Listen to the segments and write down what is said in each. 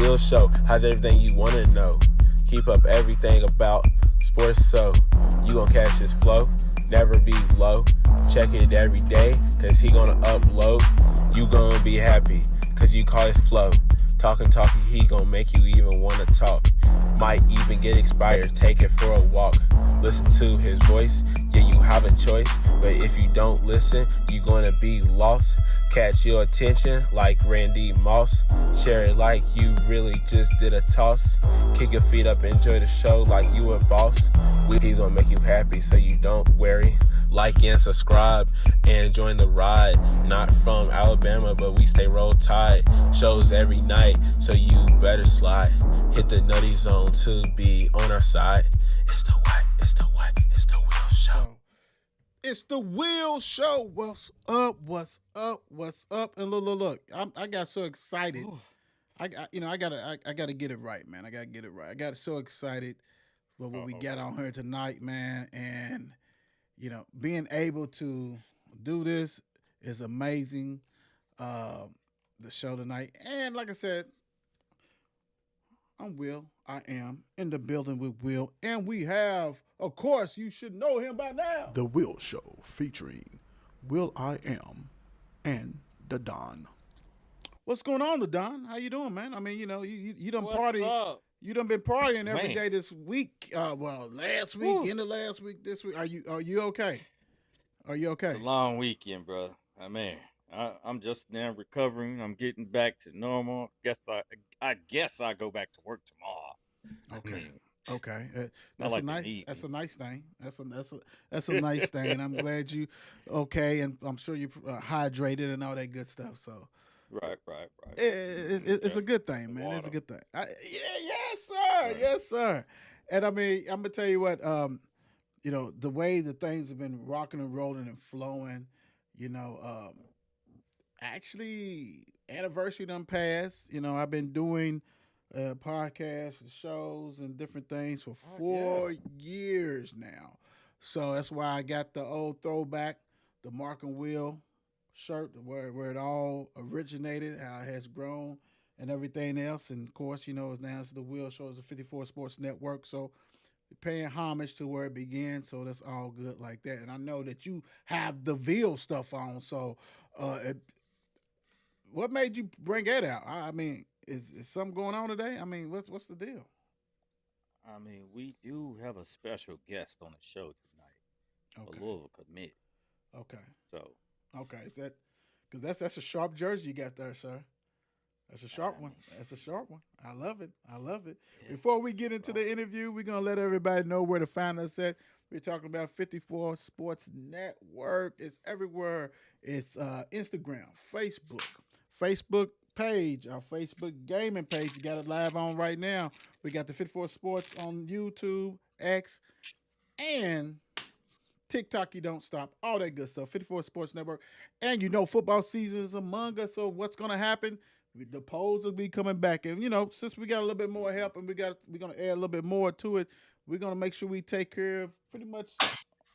Will Show. How's everything you want to know? Keep up everything about sports, so you gon' catch his flow. Never be low. Check it every day, cause he gonna upload. You gonna be happy, cause you call his flow. Talking, he gonna make you even wanna talk. Might even get inspired, take it for a walk. Listen to his voice, yeah, you have a choice. But if you don't listen, you gonna be lost. Catch your attention like Randy Moss. Share it like you really just did a toss. Kick your feet up, enjoy the show like you a boss. He's gonna make you happy, so you don't worry. Like and subscribe and join the ride. Not from Alabama, but we stay roll tide. Shows every night, so you better slide. Hit the nutty zone to be on our side. It's the what? It's the what? It's the Will Show. It's the Will Show. What's up? What's up? What's up? And look. I got so excited. Ooh. I gotta get it right, man. I gotta get it right. I got so excited for what we got on here tonight, man. And being able to do this is amazing. The show tonight, and like I said, I'm Will. I am in the building with Will, and we have, of course, you should know him by now. The Will Show featuring Will I Am and the Don. What's going on, the Don? How you doing, man? I mean, you done What's party. up? You done been partying every Man. day this week. Last week, Woo. end of last week, this week. Are you okay? Are you okay? It's a long weekend, bro. I'm just now recovering. I'm getting back to normal. I guess I go back to work tomorrow. Okay. Okay. Not like That's a nice thing. That's a nice thing. I'm glad you okay, and I'm sure you hydrated and all that good stuff. So Right. it's a good thing, man. It's a good thing. Yes, sir. And I mean, I'm gonna tell you what. The way the things have been rocking and rolling and flowing. Actually, anniversary done passed. I've been doing podcasts, shows, and different things for 4 years now. So that's why I got the old throwback, the Mark and Will shirt, where it all originated, how it has grown, and everything else. And of course, it's the Will Show, it's the 54 Sports Network. So paying homage to where it began. So that's all good like that. And I know that you have the Ville stuff on. So what made you bring that out? I mean, is something going on today? I mean, what's the deal? I mean, we do have a special guest on the show tonight. Okay. A Louisville commit. Okay. So Is that because that's a sharp jersey you got there, sir? That's a sharp one. That's a sharp one. I love it. Yeah. Before we get into the interview, we're gonna let everybody know where to find us at. We're talking about 54 Sports Network. It's everywhere. It's Instagram, Facebook page, our Facebook gaming page. You got it live on right now. We got the 54 Sports on YouTube, X, and TikTok. You don't stop. All that good stuff. 54 Sports Network. And football season is among us. So what's going to happen? The polls will be coming back. And, since we got a little bit more help and we're going to add a little bit more to it, we're going to make sure we take care of pretty much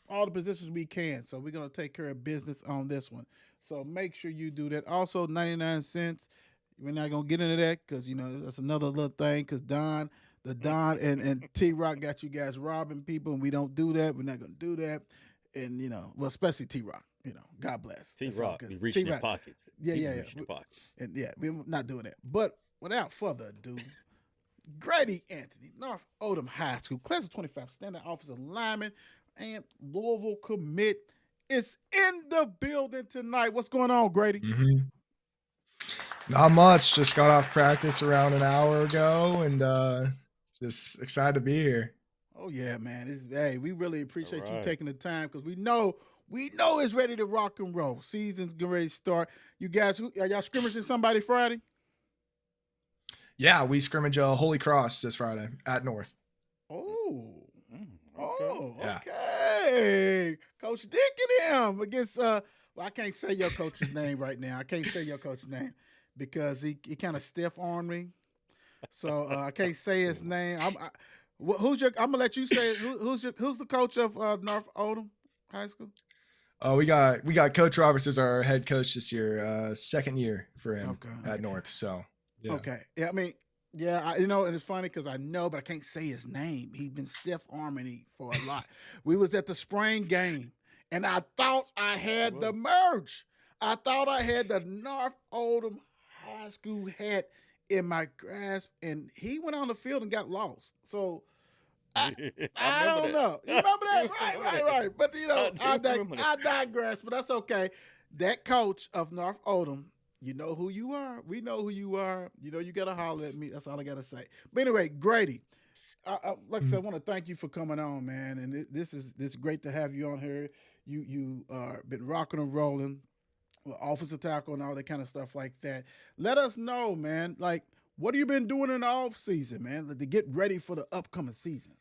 all the positions we can. So we're going to take care of business on this one. So make sure you do that. Also, 99 cents. We're not going to get into that because, that's another little thing because Don and T-Rock got you guys robbing people, and we don't do that. We're not going to do that. And, especially T-Rock, God bless. T-Rock, we reaching your pockets. Yeah. Reaching your pockets. And, we're not doing that. But without further ado, Gradey Anthony, North Oldham High School, class of 25, standing officer lineman, and Louisville commit is in the building tonight. What's going on, Gradey? Mm-hmm. Not much. Just got off practice around an hour ago, and just excited to be here. Oh yeah, man! We really appreciate you taking the time because we know it's ready to rock and roll. Season's getting ready to start. You guys, are y'all scrimmaging somebody Friday? Yeah, we scrimmage Holy Cross this Friday at North. Okay. Coach Dick and him against. Well, I can't say your coach's name right now. I can't say your coach's name because he kind of stiff armed me, so I can't say his name. I'm gonna let you say it. Who's the coach of North Oldham High School? We got Coach Roberts as our head coach this year. Second year for him at North. So yeah. Okay, yeah. I mean, Yeah, and it's funny because I know, but I can't say his name. He's been stiff arming for a lot. We was at the spring game, and I thought I had the Was. merch. I thought I had the North Oldham High School hat in my grasp, and he went on the field and got lost. So I I I remember don't that. know. You remember I that? do Right, remember right, that. right. But I do remember that. I digress. But that's okay. That coach of North Oldham, you know who you are. We know who you are. You know you gotta holler at me. That's all I gotta say. But anyway, Grady, like I said, I Mhm. want to thank you for coming on, man. And this is great to have you on here. You been rocking and rolling with offensive tackle and all that kind of stuff like that. Let us know, man. Like, what have you been doing in the off season, man, to get ready for the upcoming season?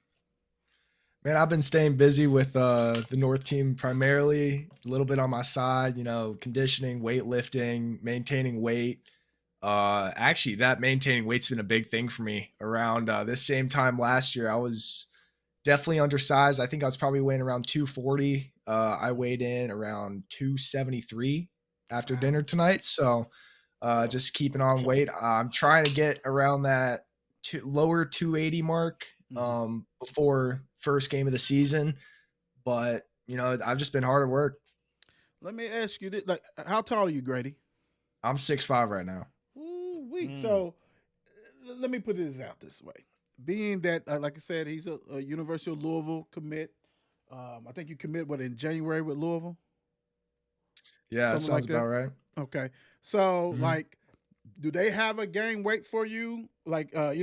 Man, I've been staying busy with the North team primarily, a little bit on my side, conditioning, weightlifting, maintaining weight. Actually, that maintaining weight's been a big thing for me. Around this same time last year, I was definitely undersized. I think I was probably weighing around 240. I weighed in around 273 after Wow. dinner tonight. So just keeping on weight. I'm trying to get around that lower 280 mark Mhm. before first game of the season. But I've just been hard at work. Let me ask you this: like, how tall are you, Grady? I'm 6'5" right now. Ooh, wait. Mm. So, let me put this out this way: being that, like I said, he's a University of Louisville commit. I think you commit in January with Louisville, Yeah, that something sounds like that. about right. Okay. So, Mhm. like, do they have a game weight for you? Like, a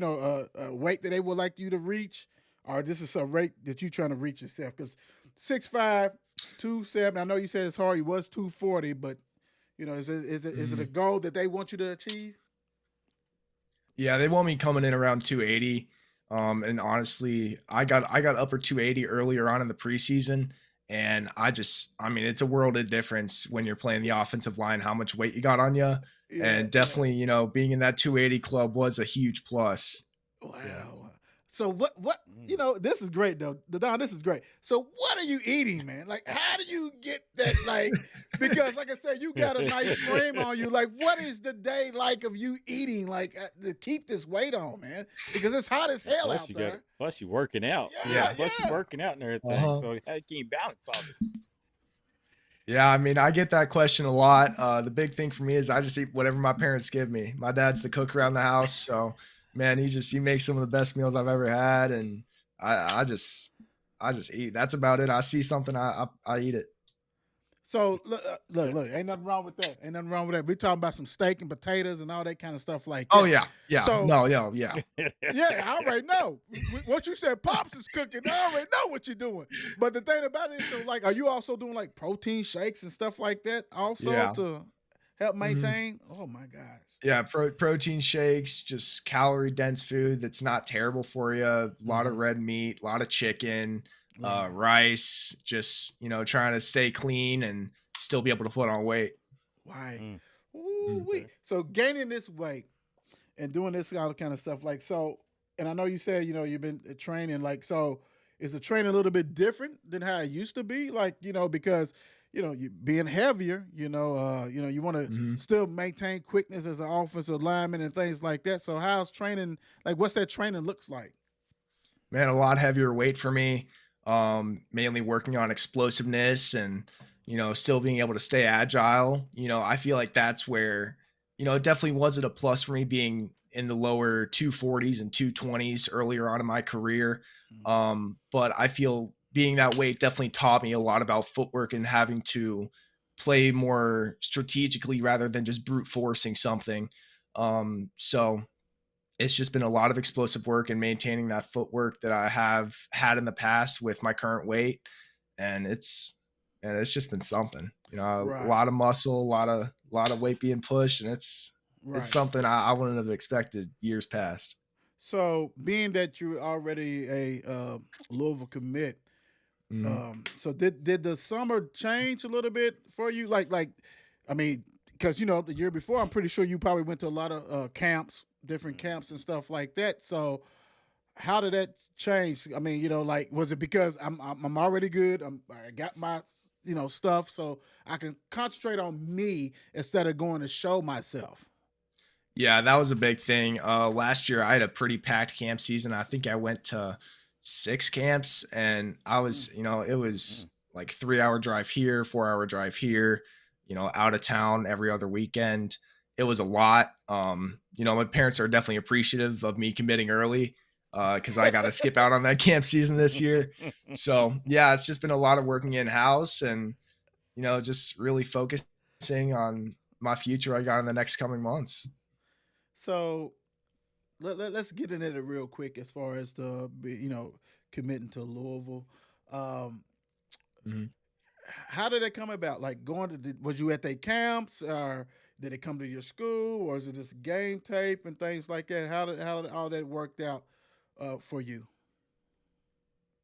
weight that they would like you to reach, or this is a rate that you trying to reach yourself? Because 6'5", 270. I know you said it's hard. He was 240, but is it a Mhm. goal that they want you to achieve? Yeah, they want me coming in around 280. And honestly, I got upper 280 earlier on in the preseason, and I mean, it's a world of difference when you're playing the offensive line, how much weight you got on you, Yeah, and yeah. definitely, being in that 280 club was a huge plus. Yeah. Wow. So what Mm. this is great though. Don, this is great. So what are you eating, man? Like how do you get that because like I said, you got a nice frame on you. Like what is the day like of you eating like to keep this weight on, man? Because it's hot as And hell out there. plus you working out. Yeah, Yeah, Yeah. plus you yeah. working out and everything. Uh-huh. So how can you balance all this? Yeah, I mean, I get that question a lot. The big thing for me is I just eat whatever my parents give me. My dad's the cook around the house, so man, he makes some of the best meals I've ever had, and I just eat. That's about it. I see something, I eat it. So look, ain't nothing wrong with that. Ain't nothing wrong with that. We talking about some steak and potatoes and all that kind of stuff like Oh that. yeah, yeah, So no, yeah, yeah. yeah, I already know. What you said, Pops is cooking. I already know what you're doing. But the thing about it is, so like, are you also doing like protein shakes and stuff like that also Yeah. to help Mhm. maintain? Oh my gosh. Yeah, protein shakes, just calorie dense food that's not terrible for you. A lot of Mm-hmm. red meat, a lot of chicken, Right. rice. Just trying to stay clean and still be able to put on weight. Right. Mm, Ooh, Mhm. wee. okay. So gaining this weight and doing this kind of stuff, like so, and I know you said you've been training, like so. Is the training a little bit different than how it used to be? Like because you being heavier, you want to Mhm. still maintain quickness as an offensive lineman and things like that. So how's training? Like, what's that training looks like? Man, a lot heavier weight for me. Mainly working on explosiveness and still being able to stay agile. I feel like that's where it definitely wasn't a plus for me being in the lower 240s and 220s earlier on in my career. Mm. But I feel being that weight definitely taught me a lot about footwork and having to play more strategically rather than just brute forcing something. So it's just been a lot of explosive work and maintaining that footwork that I have had in the past with my current weight. And it's just been something, a Right, lot of muscle, a lot of weight being pushed. And it's right. something I wouldn't have expected years past. So being that you're already a Louisville commit, Mhm. so did the summer change a little bit for you? I mean, because the year before, I'm pretty sure you probably went to a lot of camps, different Mm. camps and stuff like that. So how did that change? I mean, like was it because I'm already good? I got my stuff, so I can concentrate on me instead of going to show myself. Yeah, that was a big thing. Last year I had a pretty packed camp season. I think I went to 6 camps, and I Mm, was, it Mm. was like 3 hour drive here, 4 hour drive here, out of town every other weekend. It was a lot. My parents are definitely appreciative of me committing early because I got to skip out on that camp season this year. So yeah, it's just been a lot of working in house and, just really focusing on my future I got in the next coming months. so let's get into it real quick as far as committing to Louisville. Um, Mhm. how did it come about? Like going to was you at their camps or did it come to your school or is it just game tape and things like that? How did all that worked out for you?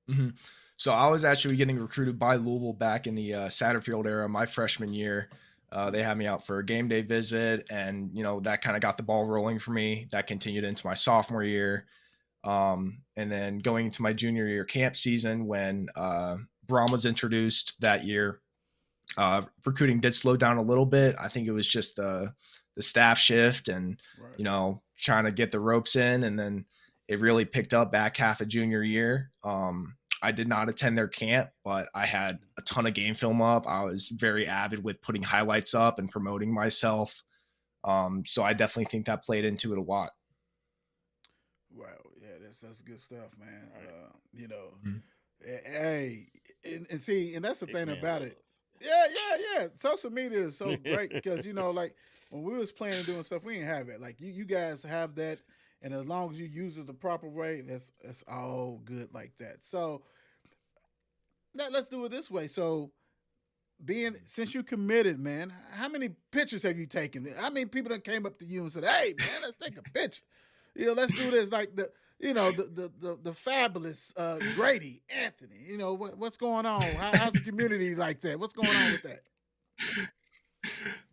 Mhm. So I was actually getting recruited by Louisville back in the Satterfield era, my freshman year. They had me out for a game day visit, and that kind of got the ball rolling for me. That continued into my sophomore year, and then going into my junior year camp season when Brom was introduced that year. Recruiting did slow down a little bit. I think it was just the staff shift and Right. trying to get the ropes in, and then it really picked up back half of junior year. I did not attend their camp, but I had a ton of game film up. I was very avid with putting highlights up and promoting myself. So I definitely think that played into it a lot. Wow, yeah, that's good stuff, man. Right. Mhm. Hey, and see, and that's the Big thing man about it. love. Yeah, yeah, yeah. Social media is so great because like when we was playing and doing stuff, we didn't have it. Like you guys have that, and as long as you use it the proper way, that's all good like that. So let's do it this way. So being since you committed, man, how many pictures have you taken? How many people that came up to you and said, "Hey, man, let's take a picture." Let's do this like the fabulous Grady Anthony. What's going on? How's the community like that? What's going on with that?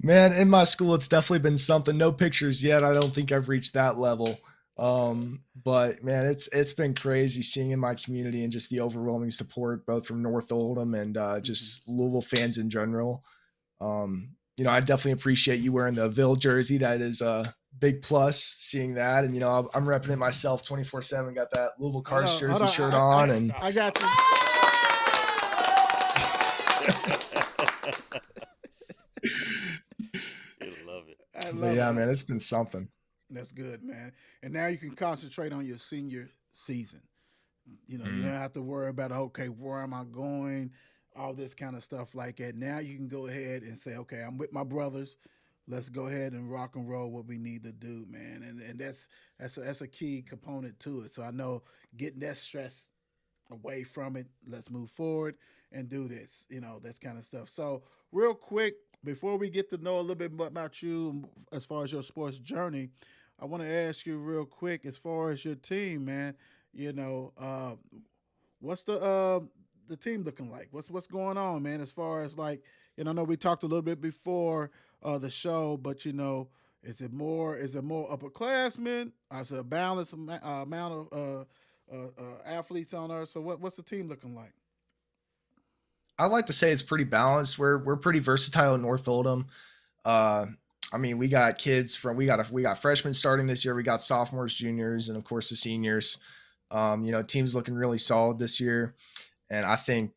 Man, in my school, it's definitely been something. No pictures yet. I don't think I've reached that level. But man, it's been crazy seeing in my community and just the overwhelming support both from North Oldham and Hmm. just Louisville fans in general. I definitely appreciate you wearing the Ville jersey. That is a big plus seeing that. And I'm repping it myself 24/7. Got that Louisville Hold Cards on, hold jersey on. shirt I on, Stop, and stop, I got stop. you. You love it. I but love it. yeah, man, it's been something. That's good, man. And now you can concentrate on your senior season. You don't Mhm. have to worry about okay, where am I going, all this kind of stuff like that. Now you can go ahead and say, okay, I'm with my brothers. Let's go ahead and rock and roll what we need to do, man. And that's a key component to it. So I know getting that stress away from it. Let's move forward and do this. That's kind of stuff. So real quick, before we get to know a little bit more about you as far as your sports journey, I want to ask you real quick as far as your team, man. You know, what's the team looking like? What's going on, man? As far as like, I know we talked a little bit before the show, but is it more upperclassmen? Is it a balanced amount of athletes on there? So what's the team looking like? I like to say it's pretty balanced. We're pretty versatile in North Oldham. Uh, I mean, we got freshmen starting this year. We got sophomores, juniors, and of course the seniors. Team's looking really solid this year, and I think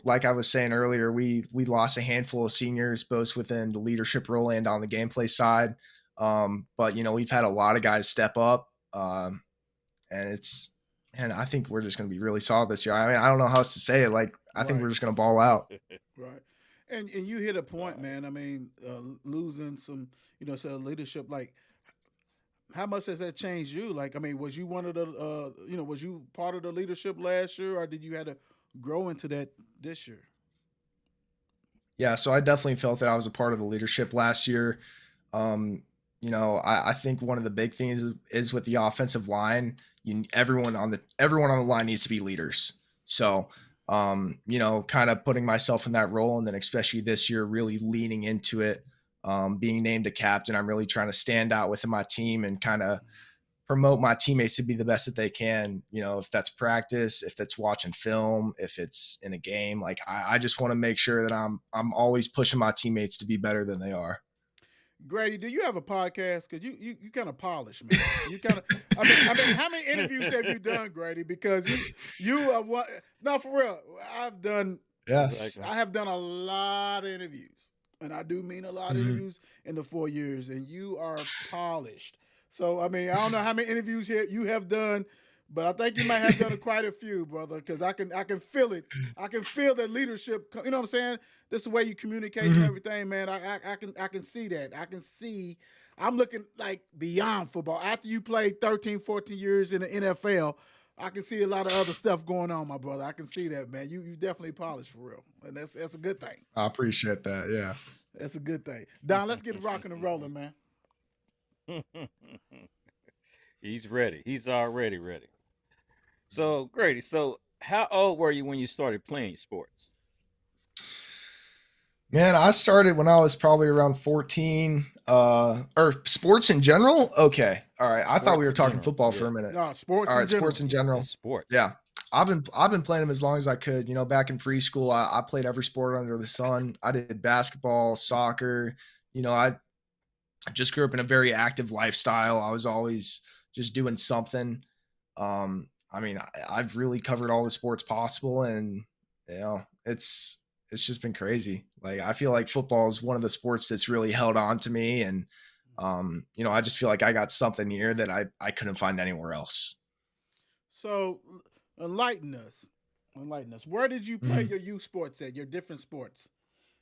like I was saying earlier, we lost a handful of seniors, both within the leadership role and on the gameplay side. But we've had a lot of guys step up, and and I think we're just going to be really solid this year. I mean, I don't know how else to say it. Like, I think Right, we're just going to ball out. right. And you hit a point, Right. man. I mean, losing some, so leadership. Like, how much has that changed you? Like, I mean, was you one of the, was you part of the leadership last year, or did you have to grow into that this year? Yeah, so I definitely felt that I was a part of the leadership last year. Um, I think one of the big things is with the offensive line. Everyone on the line needs to be leaders. So, kind of putting myself in that role, and then especially this year, really leaning into it. Being named a captain, I'm really trying to stand out within my team and kind of promote my teammates to be the best that they can. If that's practice, if that's watching film, if it's in a game, like I just want to make sure that I'm always pushing my teammates to be better than they are. Grady, do you have a podcast? Because you kind of polished, man. You kind of. I mean, how many interviews have you done, Grady? Because you are what? No, for real. I've done. Yeah. Exactly. I have done a lot of interviews, and I do mean a lot of Mhm. interviews in the 4 years. And you are polished. So I mean, I don't know how many interviews here you have done, but I think you might have done quite a few, brother. Because I can feel it. I can feel that leadership. You know what I'm saying? This is the way you communicate and Mhm. everything, man. I can see that. I can see. I'm looking like beyond football. After you played 13, 14 years in the NFL, I can see a lot of other stuff going on, my brother. I can see that, man. You definitely polished for real, and that's a good thing. I appreciate that. Yeah. That's a good thing. Don, let's get rocking and rolling, man. He's ready. He's already ready. So, Grady, so how old were you when you started playing sports? Man, I started when I was probably around 14. Or sports in general? Okay. All right. I thought we Sports were in talking general. football for Yeah. a minute. No, sports All in right, sports general. in general. Just sports. Yeah. I've been playing them as long as I could. You know, back in preschool, I played every sport under the sun. I did basketball, soccer. You know, I just grew up in a very active lifestyle. I was always just doing something. I mean, I've really covered all the sports possible, and you know, it's just been crazy. Like I feel like football is one of the sports that's really held on to me, and you know, I just feel like I got something here that I couldn't find anywhere else. So, enlighten us. Enlighten us. Where did you play Mhm. your youth sports at? Your different sports.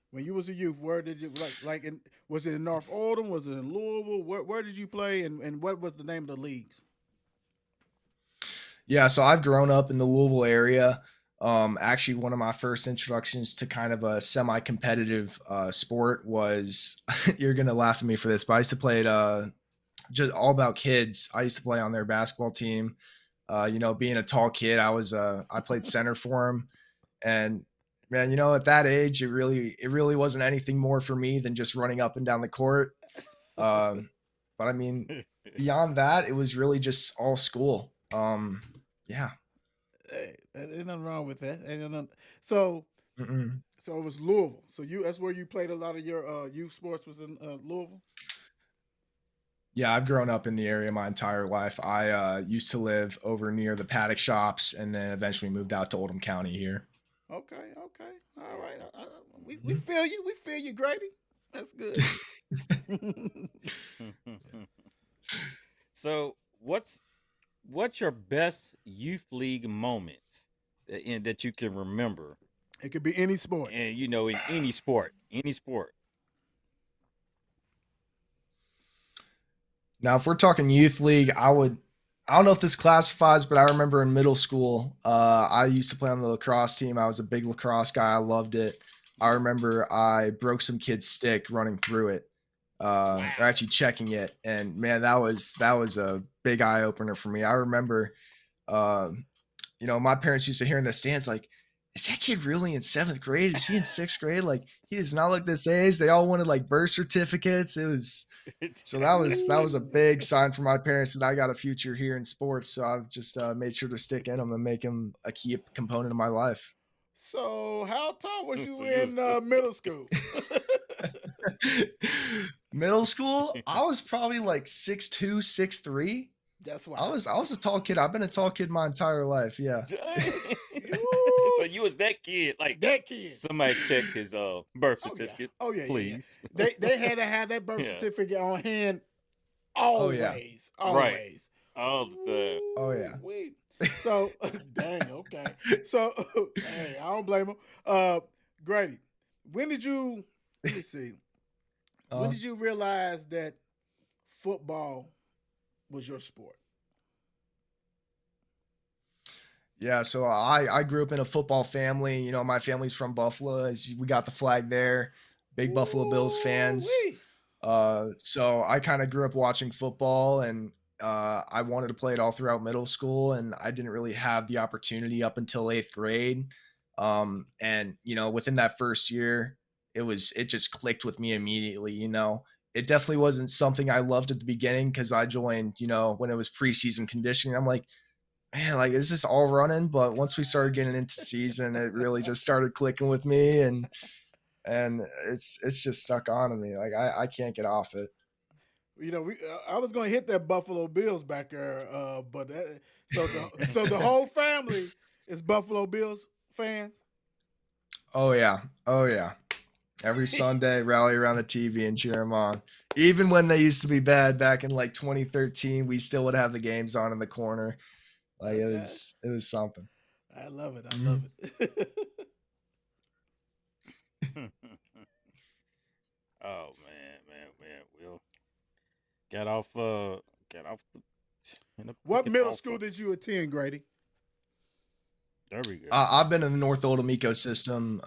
When you was a youth, where did you like? Was it in North Oldham? Was it in Louisville? Where did you play? And what was the name of the leagues? Yeah, so I've grown up in the Louisville area. Actually, one of my first introductions to kind of a semi-competitive sport was you're gonna laugh at me for this, but I used to play at just all about kids. I used to play on their basketball team. You know, being a tall kid, I played center for them, and man, you know, at that age, it really wasn't anything more for me than just running up and down the court. Um, but I mean, beyond that, it was really just all school. Yeah. Hey, ain't nothing wrong with that. Ain't nothing. So, Mm-mm. so it was Louisville. So that's where you played a lot of your youth sports was in Louisville. Yeah, I've grown up in the area my entire life. I used to live over near the paddock shops and then eventually moved out to Oldham County here. Okay, okay, all right. We Mhm. feel you. We feel you, Grady. That's good. So, what's your best youth league moment that you can remember? It could be any sport. And you know, in any sport, Now, if we're talking youth league, I don't know if this classifies, but I remember in middle school, I used to play on the lacrosse team. I was a big lacrosse guy. I loved it. I remember I broke some kid's stick running through it, or actually checking it, and man, that was a big eye opener for me. I remember, um, you know, my parents used to hear in the stands like, "Is that kid really in seventh grade? Is he in sixth grade? Like, he does not look this age." They all wanted like birth certificates. It was so that was a big sign for my parents that I got a future here in sports. So I've just made sure to stick in them and make them a key component of my life. So, how tall was you So in middle school? Middle school, I was probably like 6'2", 6'3". That's why. I was a tall kid. I've been a tall kid my entire life. Yeah. so you was that kid, like That kid. somebody check his birth Oh yeah. certificate, Oh yeah. Yeah, yeah. please. They had to have that birth Yeah. certificate on hand Oh yeah. always. Right. Always. All the time. Oh yeah. Wait. So dang, okay. So hey, I don't blame him. Grady, when did you let me see. When Uh, did you realize that football was your sport? Yeah, so I grew up in a football family. You know, my family's from Buffalo. We got the flag there. Big Buffalo Bills fans. Ooh-wee. So I kind of grew up watching football, and I wanted to play it all throughout middle school, and I didn't really have the opportunity up until eighth grade. And you know, within that first year, it just clicked with me immediately. You know, it definitely wasn't something I loved at the beginning because I joined, you know, when it was preseason conditioning. I'm like, man, like, is this all running? But once we started getting into season, it really just started clicking with me, and and it's just stuck on to me. Like I can't get off it. You know, I was gonna hit that Buffalo Bills back there, but so the whole family is Buffalo Bills fans. Oh yeah, oh yeah. Every Sunday, rally around the TV and cheer them on. Even when they used to be bad back in like 2013, we still would have the games on in the corner. Like it Okay. was something. I love it. I Mhm. love it. Oh man. We'll get off the in the What get middle off school of- did you attend, Grady? There we go. I've been in the North Oldham ecosystem.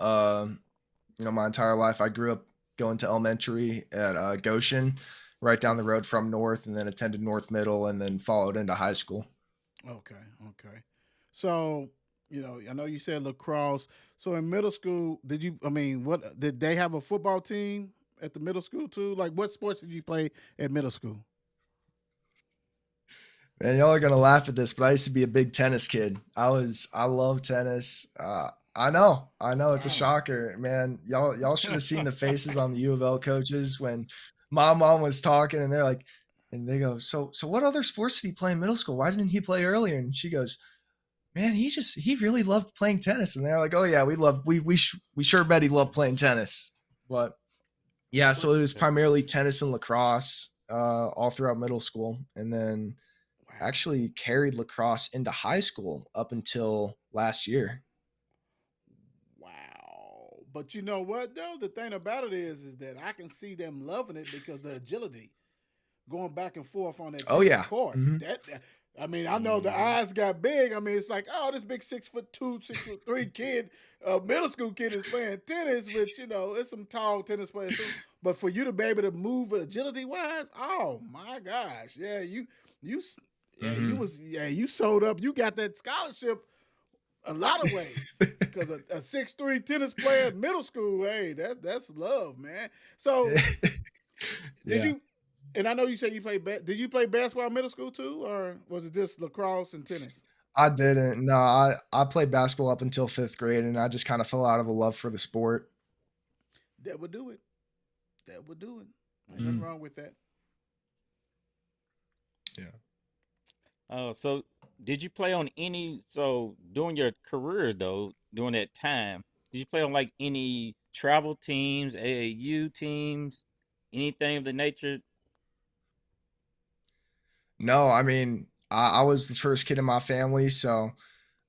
My entire life. I grew up going to elementary at Goshen, right down the road from North, and then attended North Middle, and then followed into high school. Okay, okay. So, I know you said lacrosse. So in middle school, did you? I mean, what did they have a football team at the middle school too? Like, what sports did you play at middle school? Man, y'all are gonna laugh at this, but I used to be a big tennis kid. I love tennis. I know, it's a Wow. shocker, man. Y'all should have seen the faces on the U of L coaches when my mom was talking, and they're like, and they go, so what other sports did he play in middle school? Why didn't he play earlier? And she goes, man, he really loved playing tennis. And they're like, oh yeah, we sure bet he loved playing tennis. But yeah, so it was primarily tennis and lacrosse all throughout middle school, and then Wow. actually carried lacrosse into high school up until last year. Wow. But you know what though? The thing about it is that I can see them loving it because the agility going back and forth on that Oh tennis yeah. court. Mhm. I mean, I know the eyes got big. I mean, it's like, oh, this big 6'2", 6'3" kid, middle school kid is playing tennis, which it's some tall tennis players too. But for you to be able to move agility wise, oh my gosh, yeah, you you sold up. You got that scholarship a lot of ways because a 6'3" tennis player at middle school, hey, that's love, man. So did Yeah. you? And I know you said you played. Did you play basketball in middle school too, or was it just lacrosse and tennis? I didn't. No, I played basketball up until 5th grade, and I just kind of fell out of a love for the sport. That would do it. That would do it. Ain't nothing Mhm. wrong with that. Yeah. So did you play on any? So during your career though, during that time, did you play on like any travel teams, AAU teams, anything of the nature? No, I mean, I was the first kid in my family, so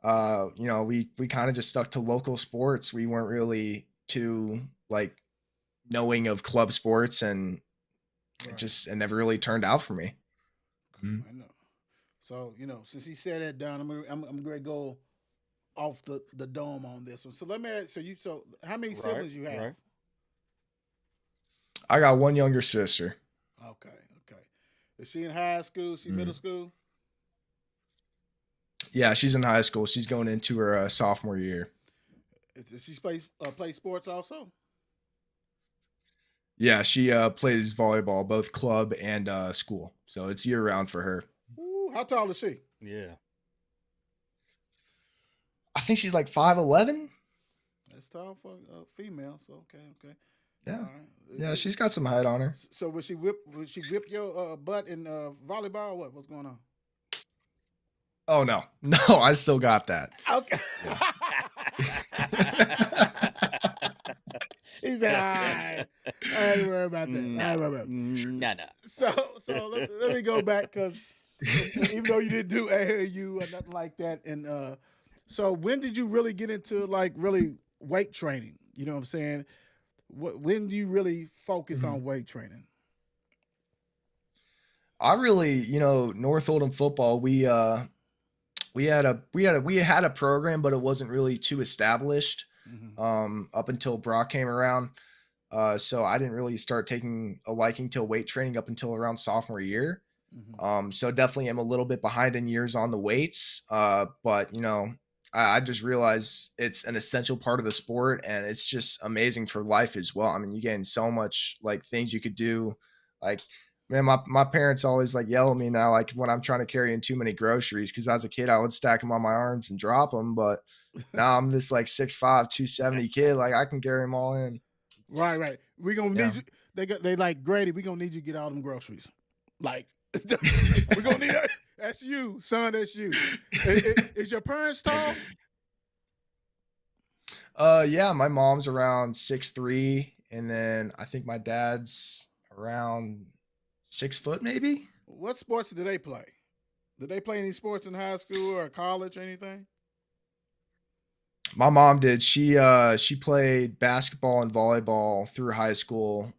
we kind of just stuck to local sports. We weren't really too like knowing of club sports, and Right. it never really turned out for me. Cool. I know. So since he said that, Don, I'm going to go off the dome on this one. So let me ask. So how many Right, siblings you have? right. I got one younger sister. Okay. Okay. Is she in high school? Is she middle school? Yeah, she's in high school. She's going into her sophomore year. Does she play sports also? Yeah, she plays volleyball, both club and school. So it's year round for her. Ooh, how tall is she? Yeah. I think she's like 5'11". That's tall for a female. So okay. Yeah. All right. Yeah, she's got some height on her. So would she whip your butt in volleyball? Or what's going on? Oh no. No, I still got that. Okay. He said, I ain't worry about that. I ain't worry about that. No. So let me go back because even though you didn't do AAU or nothing like that, and so when did you really get into like really weight training? You know what I'm saying? When do you really focus on weight training? I really, North Oldham football, we had a program, but it wasn't really too established up until Brock came around. So I didn't really start taking a liking to weight training up until around sophomore year. So definitely am a little bit behind in years on the weights. But I just realized it's an essential part of the sport, and it's just amazing for life as well. I mean, you gain so much like things you could do. Like, man, my parents always like yell at me now, like when I'm trying to carry in too many groceries, because as a kid I would stack them on my arms and drop them, but now I'm this like 6'5", 270 kid, like I can carry them all in. Right, right. We gonna Yeah. need you. They like Grady. We gonna need you to get all them groceries. Like we gonna need that. That's you, son. That's you. Is your parents tall? Yeah, my mom's around 6'3", and then I think my dad's around 6 foot, maybe. What sports do they play? Did they play any sports in high school or college or anything? My mom did. She played basketball and volleyball through high school.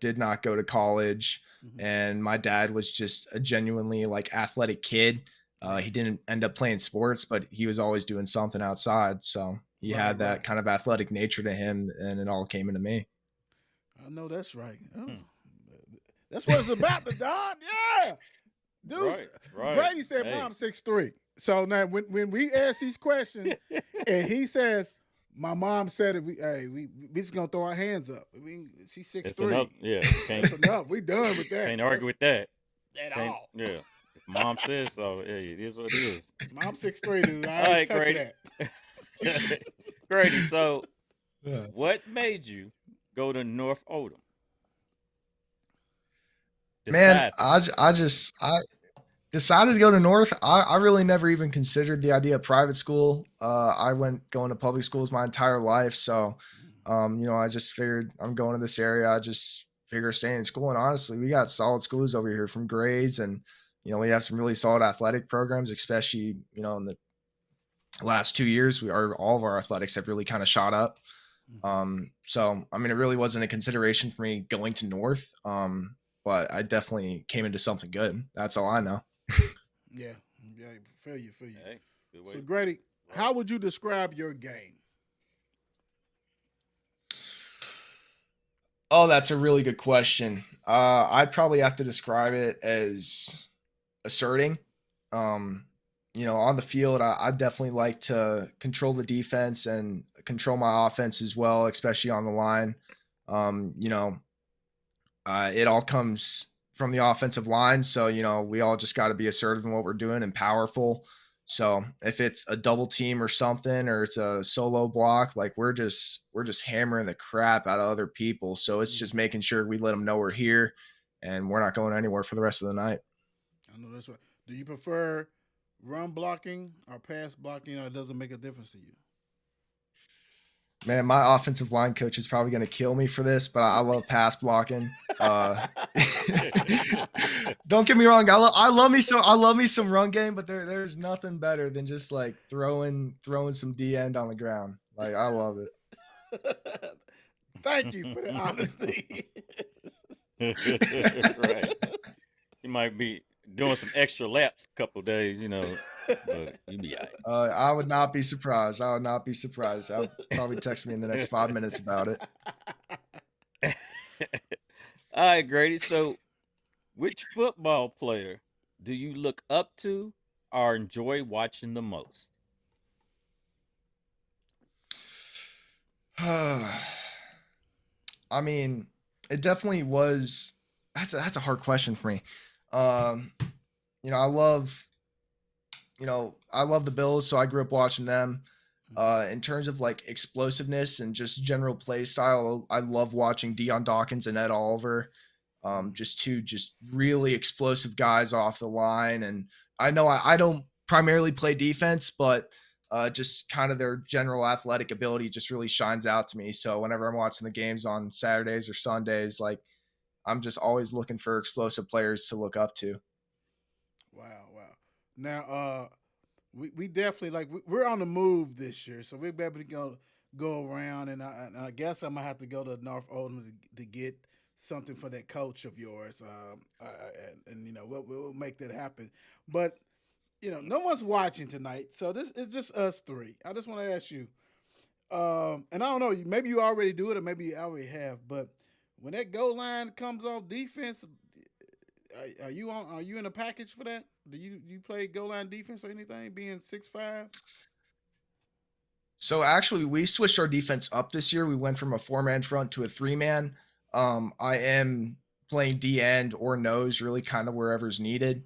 Did not go to college, Mhm. and my dad was just a genuinely like athletic kid. He didn't end up playing sports, but he was always doing something outside. So he Right, had that right. kind of athletic nature to him, and it all came into me. I know that's right. Oh, Hmm. that's what it's about, the Don. Yeah, dude. Right, right. Grady said, Hey. "Mom 6'3". So now, when we ask these questions, and he says, "My mom said it," we just gonna throw our hands up. She's six That's enough. three. Yeah. That's enough. We done with that. Can't argue with that. At Can't, all. yeah. If mom says so, hey, it is what it is. Mom 6'3", dude. I All ain't right, touching Grady. that. Grady, so Yeah. what made you go to North Oldham? Man, Decide for that. I decided to go to North. I really never even considered the idea of private school. I went going to public schools my entire life. So, I just figured I'm going to this area. I just figure staying in school. And honestly, we got solid schools over here from grades and, we have some really solid athletic programs, especially, in the last 2 years, all of our athletics have really kind of shot up. So, I mean, it really wasn't a consideration for me going to North. But I definitely came into something good. That's all I know. Yeah, yeah. Feel you. Hey, good way. So Grady, Right. how would you describe your game? Oh, that's a really good question. I'd probably have to describe it as asserting. On the field, I definitely like to control the defense and control my offense as well, especially on the line. It all comes from the offensive line. So, we all just got to be assertive in what we're doing and powerful. So if it's a double team or something, or it's a solo block, like we're just hammering the crap out of other people. So it's just making sure we let them know we're here and we're not going anywhere for the rest of the night. I know that's right. Do you prefer run blocking or pass blocking, or it doesn't make a difference to you? Man, my offensive line coach is probably going to kill me for this, but I love pass blocking. Don't get me wrong. I love me some run game, but there's nothing better than just like throwing some D end on the ground. Like I love it. Thank you for the honesty. Right. You might be doing some extra laps a couple days, but you be all right. I would not be surprised. I would not be surprised. I'll probably text me in the next 5 minutes about it. All right, Grady. So, which football player do you look up to or enjoy watching the most? I mean, it definitely was. That's a hard question for me. Um, I love the Bills, so I grew up watching them. In terms of like explosiveness and just general play style, I love watching Deion Dawkins and Ed Oliver. Just two just really explosive guys off the line. And I know I don't primarily play defense, but just kind of their general athletic ability just really shines out to me. So whenever I'm watching the games on Saturdays or Sundays, like I'm just always looking for explosive players to look up to. Wow, wow. Now, we definitely we're on the move this year, so we'll be able to go around, and I guess I'm gonna have to go to North Oldham to get something for that coach of yours, and we'll make that happen. But no one's watching tonight, so this is just us three. I just want to ask you, and I don't know, maybe you already do it, or maybe you already have, but when that goal line comes off defense, are you on? Are you in a package for that? Do you play goal line defense or anything? Being 6'5". So actually, we switched our defense up this year. We went from a 4-man front to a 3-man. I am playing D end or nose, really kind of wherever's needed.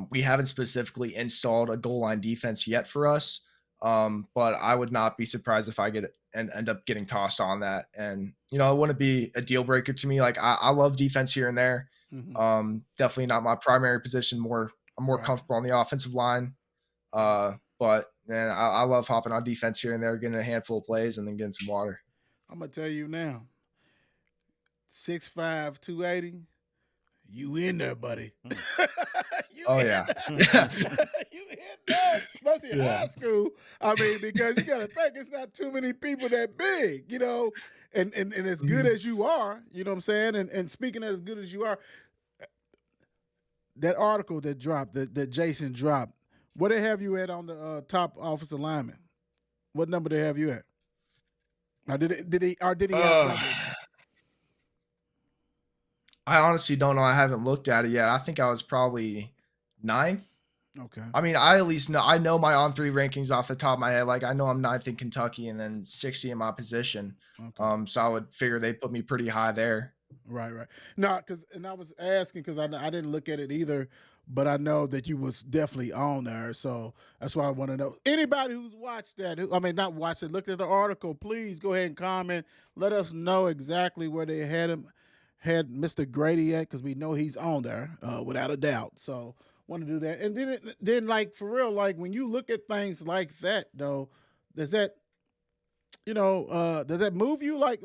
We haven't specifically installed a goal line defense yet for us, but I would not be surprised if I get and end up getting tossed on that. And, you know, it wouldn't be a deal breaker to me. Like I love defense here and there. Definitely not my primary position. I'm more Right. comfortable on the offensive line. But man, I love hopping on defense here and there, getting a handful of plays and then getting some water. I'm gonna tell you now, 6'5", 280. You in there, buddy? You Oh in yeah. there. You in there, especially in high school. I mean, because you got to think it's not too many people that big, you know. And as good as you are, you know what I'm saying. And speaking as good as you are, that article that dropped, that Jason dropped, what they have you at on the top offensive lineman? What number they have you at? Or did he have numbers? I honestly don't know. I haven't looked at it yet. I think I was probably 9th. Okay. I mean, I at least know I know my on 3 rankings off the top of my head. Like I know I'm 9th in Kentucky and then 60 in my position. Okay. So I would figure they put me pretty high there. Right. No, I was asking because I didn't look at it either, but I know that you was definitely on there, so that's why I want to know. Anybody who's watched that, not watched it, looked at the article, please go ahead and comment. Let us know exactly where they had Mr. Gradey at, because we know he's on there without a doubt. So want to do that, and then like for real, like when you look at things like that, though, does that move you like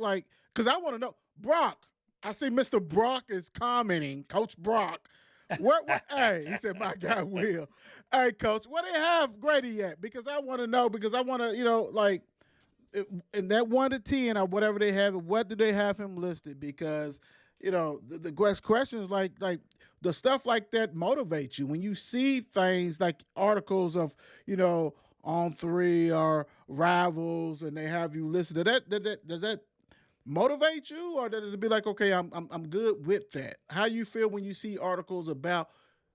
because I want to know, Brock. I see Mr. Brock is commenting, Coach Brock. What hey, he said, my guy Will. Hey, Coach, where they have Gradey at? Because I want to know, because I want to, like, in that 1 to 10 or whatever they have, what do they have him listed? Because, the question is like the stuff like that motivates you. When you see things like articles of, on 3 or rivals and they have you listed, does that motivate you, or does it be like, okay, I'm good with that? How you feel when you see articles about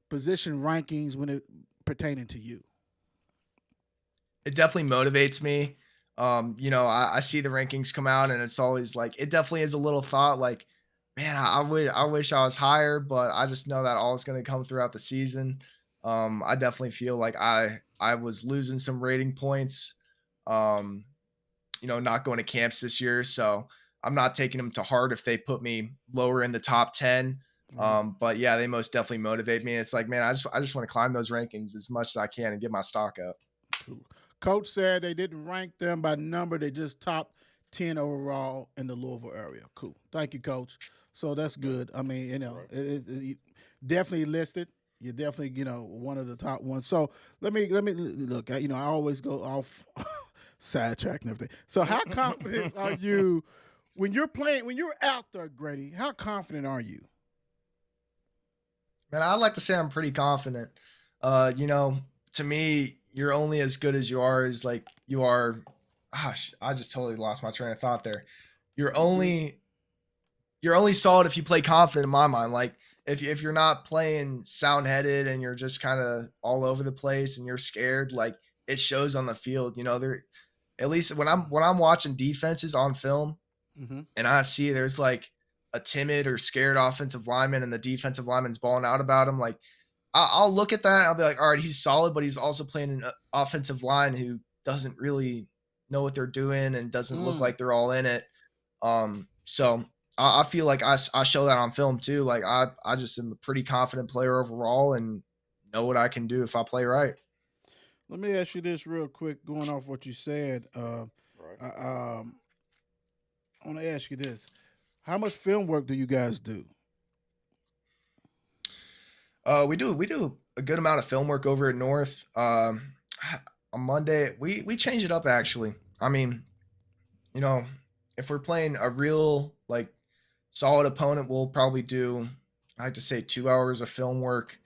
position rankings when it pertaining to you? It definitely motivates me. I see the rankings come out and it's always like, it definitely is a little thought like, man, I wish I was higher, but I just know that all is going to come throughout the season. I definitely feel like I was losing some rating points, not going to camps this year. So I'm not taking them to heart if they put me lower in the top 10. But yeah, they most definitely motivate me. It's like, man, I just want to climb those rankings as much as I can and get my stock up. Cool. Coach said they didn't rank them by number. They just top 10 overall in the Louisville area. Cool. Thank you, Coach. So that's good. I mean, it definitely listed. You're definitely, one of the top ones. So let me look. I always go off sidetrack and everything. So how confident are you when you're out there, Gradey? How confident are you? Man, I like to say I'm pretty confident. To me, you're only as good as you are as like you are. Gosh, I just totally lost my train of thought there. You're only solid if you play confident in my mind. Like if you're not playing sound headed and you're just kind of all over the place and you're scared, like it shows on the field. There, at least when I'm watching defenses on film, and I see there's like a timid or scared offensive lineman and the defensive lineman's balling out about him, like I'll look at that and I'll be like, all right, he's solid, but he's also playing an offensive line who doesn't really know what they're doing and doesn't look like they're all in it. So I feel like I show that on film too. Like I just am a pretty confident player overall and know what I can do if I play right. Let me ask you this real quick, going off what you said. I want to ask you this: how much film work do you guys do? We do a good amount of film work over at North. On Monday, we change it up actually. I mean, if we're playing a real like solid opponent, we'll probably do, I like to say, 2 hours of film work,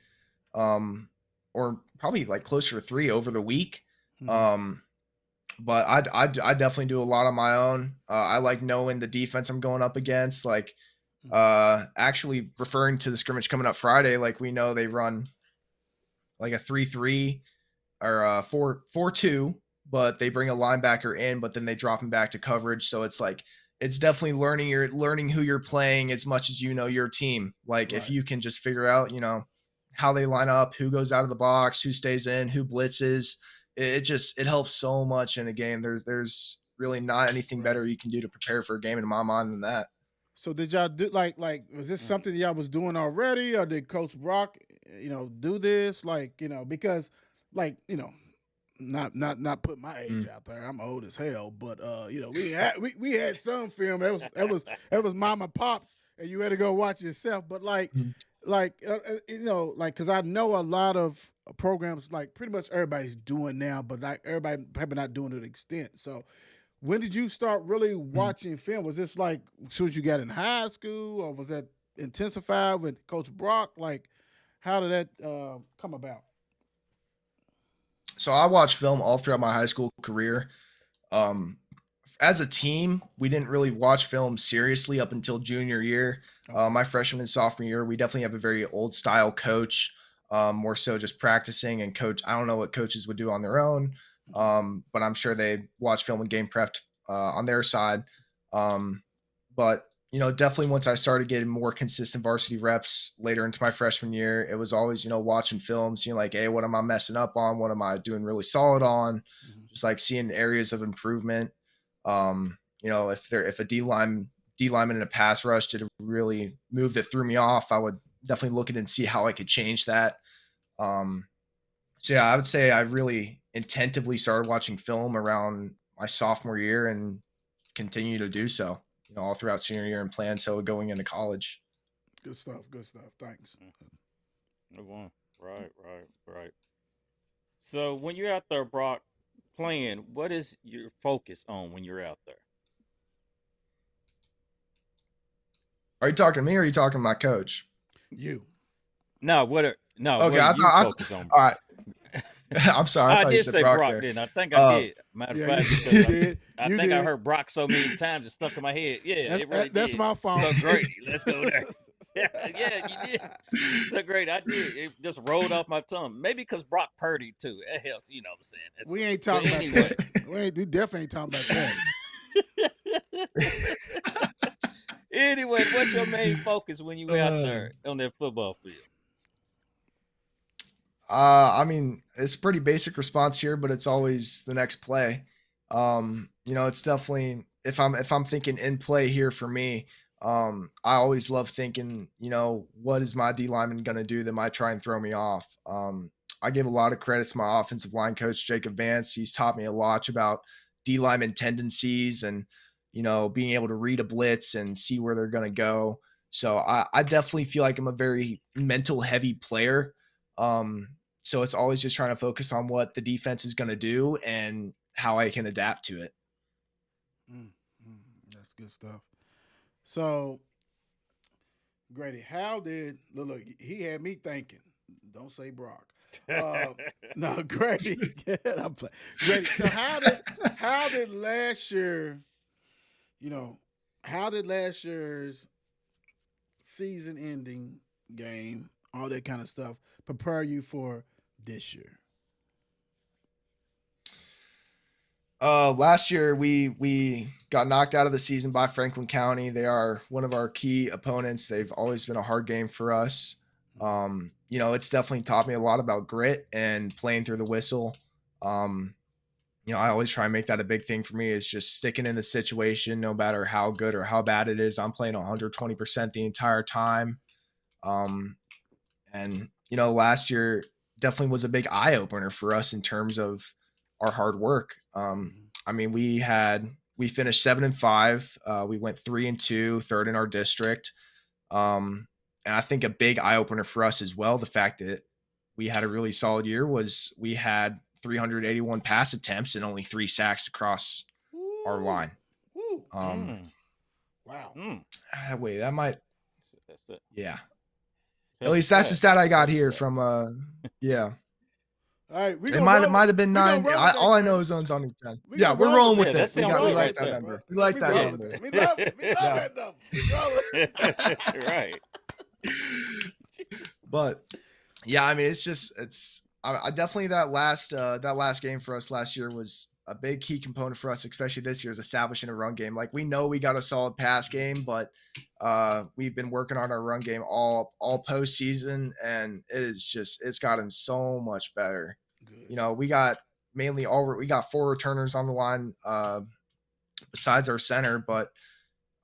or probably like closer to 3 over the week. But I definitely do a lot on my own. I like knowing the defense I'm going up against. Like, actually referring to the scrimmage coming up Friday, like we know they run like a 3-3 or a 4-4-2, but they bring a linebacker in, but then they drop him back to coverage. So it's like, it's definitely learning who you're playing as much as your team. Like if you can just figure out, how they line up, who goes out of the box, who stays in, who blitzes, it helps so much in a game. There's really not anything better you can do to prepare for a game in my mind than that. So did y'all do like was this something y'all was doing already, or did Coach Brock, do this? Like, because like, not put my age out there. I'm old as hell, but we had some film that was mama pops, and you had to go watch yourself. But like because I know a lot of programs, like pretty much everybody's doing now, but like everybody probably not doing it to the extent. So when did you start really watching film? Was this like as soon as you got in high school, or was that intensified with Coach Brock? Like, how did that come about? So I watched film all throughout my high school career. Um, as a team, we didn't really watch film seriously up until junior year. My freshman and sophomore year, we definitely have a very old style coach, more so just practicing and coach. I don't know what coaches would do on their own, but I'm sure they watch film and game prepped on their side. But definitely once I started getting more consistent varsity reps later into my freshman year, it was always, watching film, seeing like, hey, what am I messing up on? What am I doing really solid on? Just like seeing areas of improvement. If a lineman in a pass rush did a really move that threw me off, I would definitely look at it and see how I could change that. So yeah, I would say I really intentively started watching film around my sophomore year and continue to do so, all throughout senior year and plan so going into college. Good stuff. Good stuff. Thanks. Good one. Right. So when you're out there, Brock, playing, what is your focus on when you're out there? Are you talking to me or are you talking to my coach? You. No, Okay, what are you focus on? All right. I'm sorry. I thought did you said say Brock, didn't I? I think I did. Matter of fact, because you did. I You think I did. heard Brock so many times it stuck in my head. Yeah, it really That's did. my fault. So Grady, let's go there. Yeah, you did. So great, I did. It just rolled off my tongue. Maybe because Brock Purdy too. It helps, you know what I'm saying. We ain't talking about anyway. that. We definitely ain't talking about that. Anyway, what's your main focus when you out there on that football field? I mean, it's a pretty basic response here, but it's always the next play. It's definitely if I'm thinking in play here for me, I always love thinking, what is my D lineman going to do that might try and throw me off? I give a lot of credit to my offensive line coach, Jacob Vance. He's taught me a lot about D lineman tendencies and, being able to read a blitz and see where they're going to go. So I definitely feel like I'm a very mental heavy player. So it's always just trying to focus on what the defense is going to do and how I can adapt to it. That's good stuff. So, Grady, how did look? He had me thinking. Don't say Brock. No, Grady. Grady. So how did last year? How did last year's season-ending game, all that kind of stuff, prepare you for this year? Last year we got knocked out of the season by Franklin County. They are one of our key opponents. They've always been a hard game for us. It's definitely taught me a lot about grit and playing through the whistle. I always try and make that a big thing for me is just sticking in the situation, no matter how good or how bad it is. I'm playing 120% the entire time. Last year definitely was a big eye opener for us in terms of our hard work. We finished 7-5. We went 3-2, third in our district. And I think a big eye opener for us as well, the fact that we had a really solid year, was we had 381 pass attempts and only 3 sacks across our line. Wow. Wait, that might, That's yeah. At least that's the stat I got here from, yeah. All right, It might have been 9. All I know is zone's on 10. Yeah, we're rolling with it. We like that number. We like that number. We love that number. Right. But yeah, I mean, I definitely that last game for us last year was a big key component for us, especially this year, is establishing a run game. Like, we know we got a solid pass game, but we've been working on our run game all postseason, and it's gotten so much better. Good. We got 4 returners on the line besides our center, but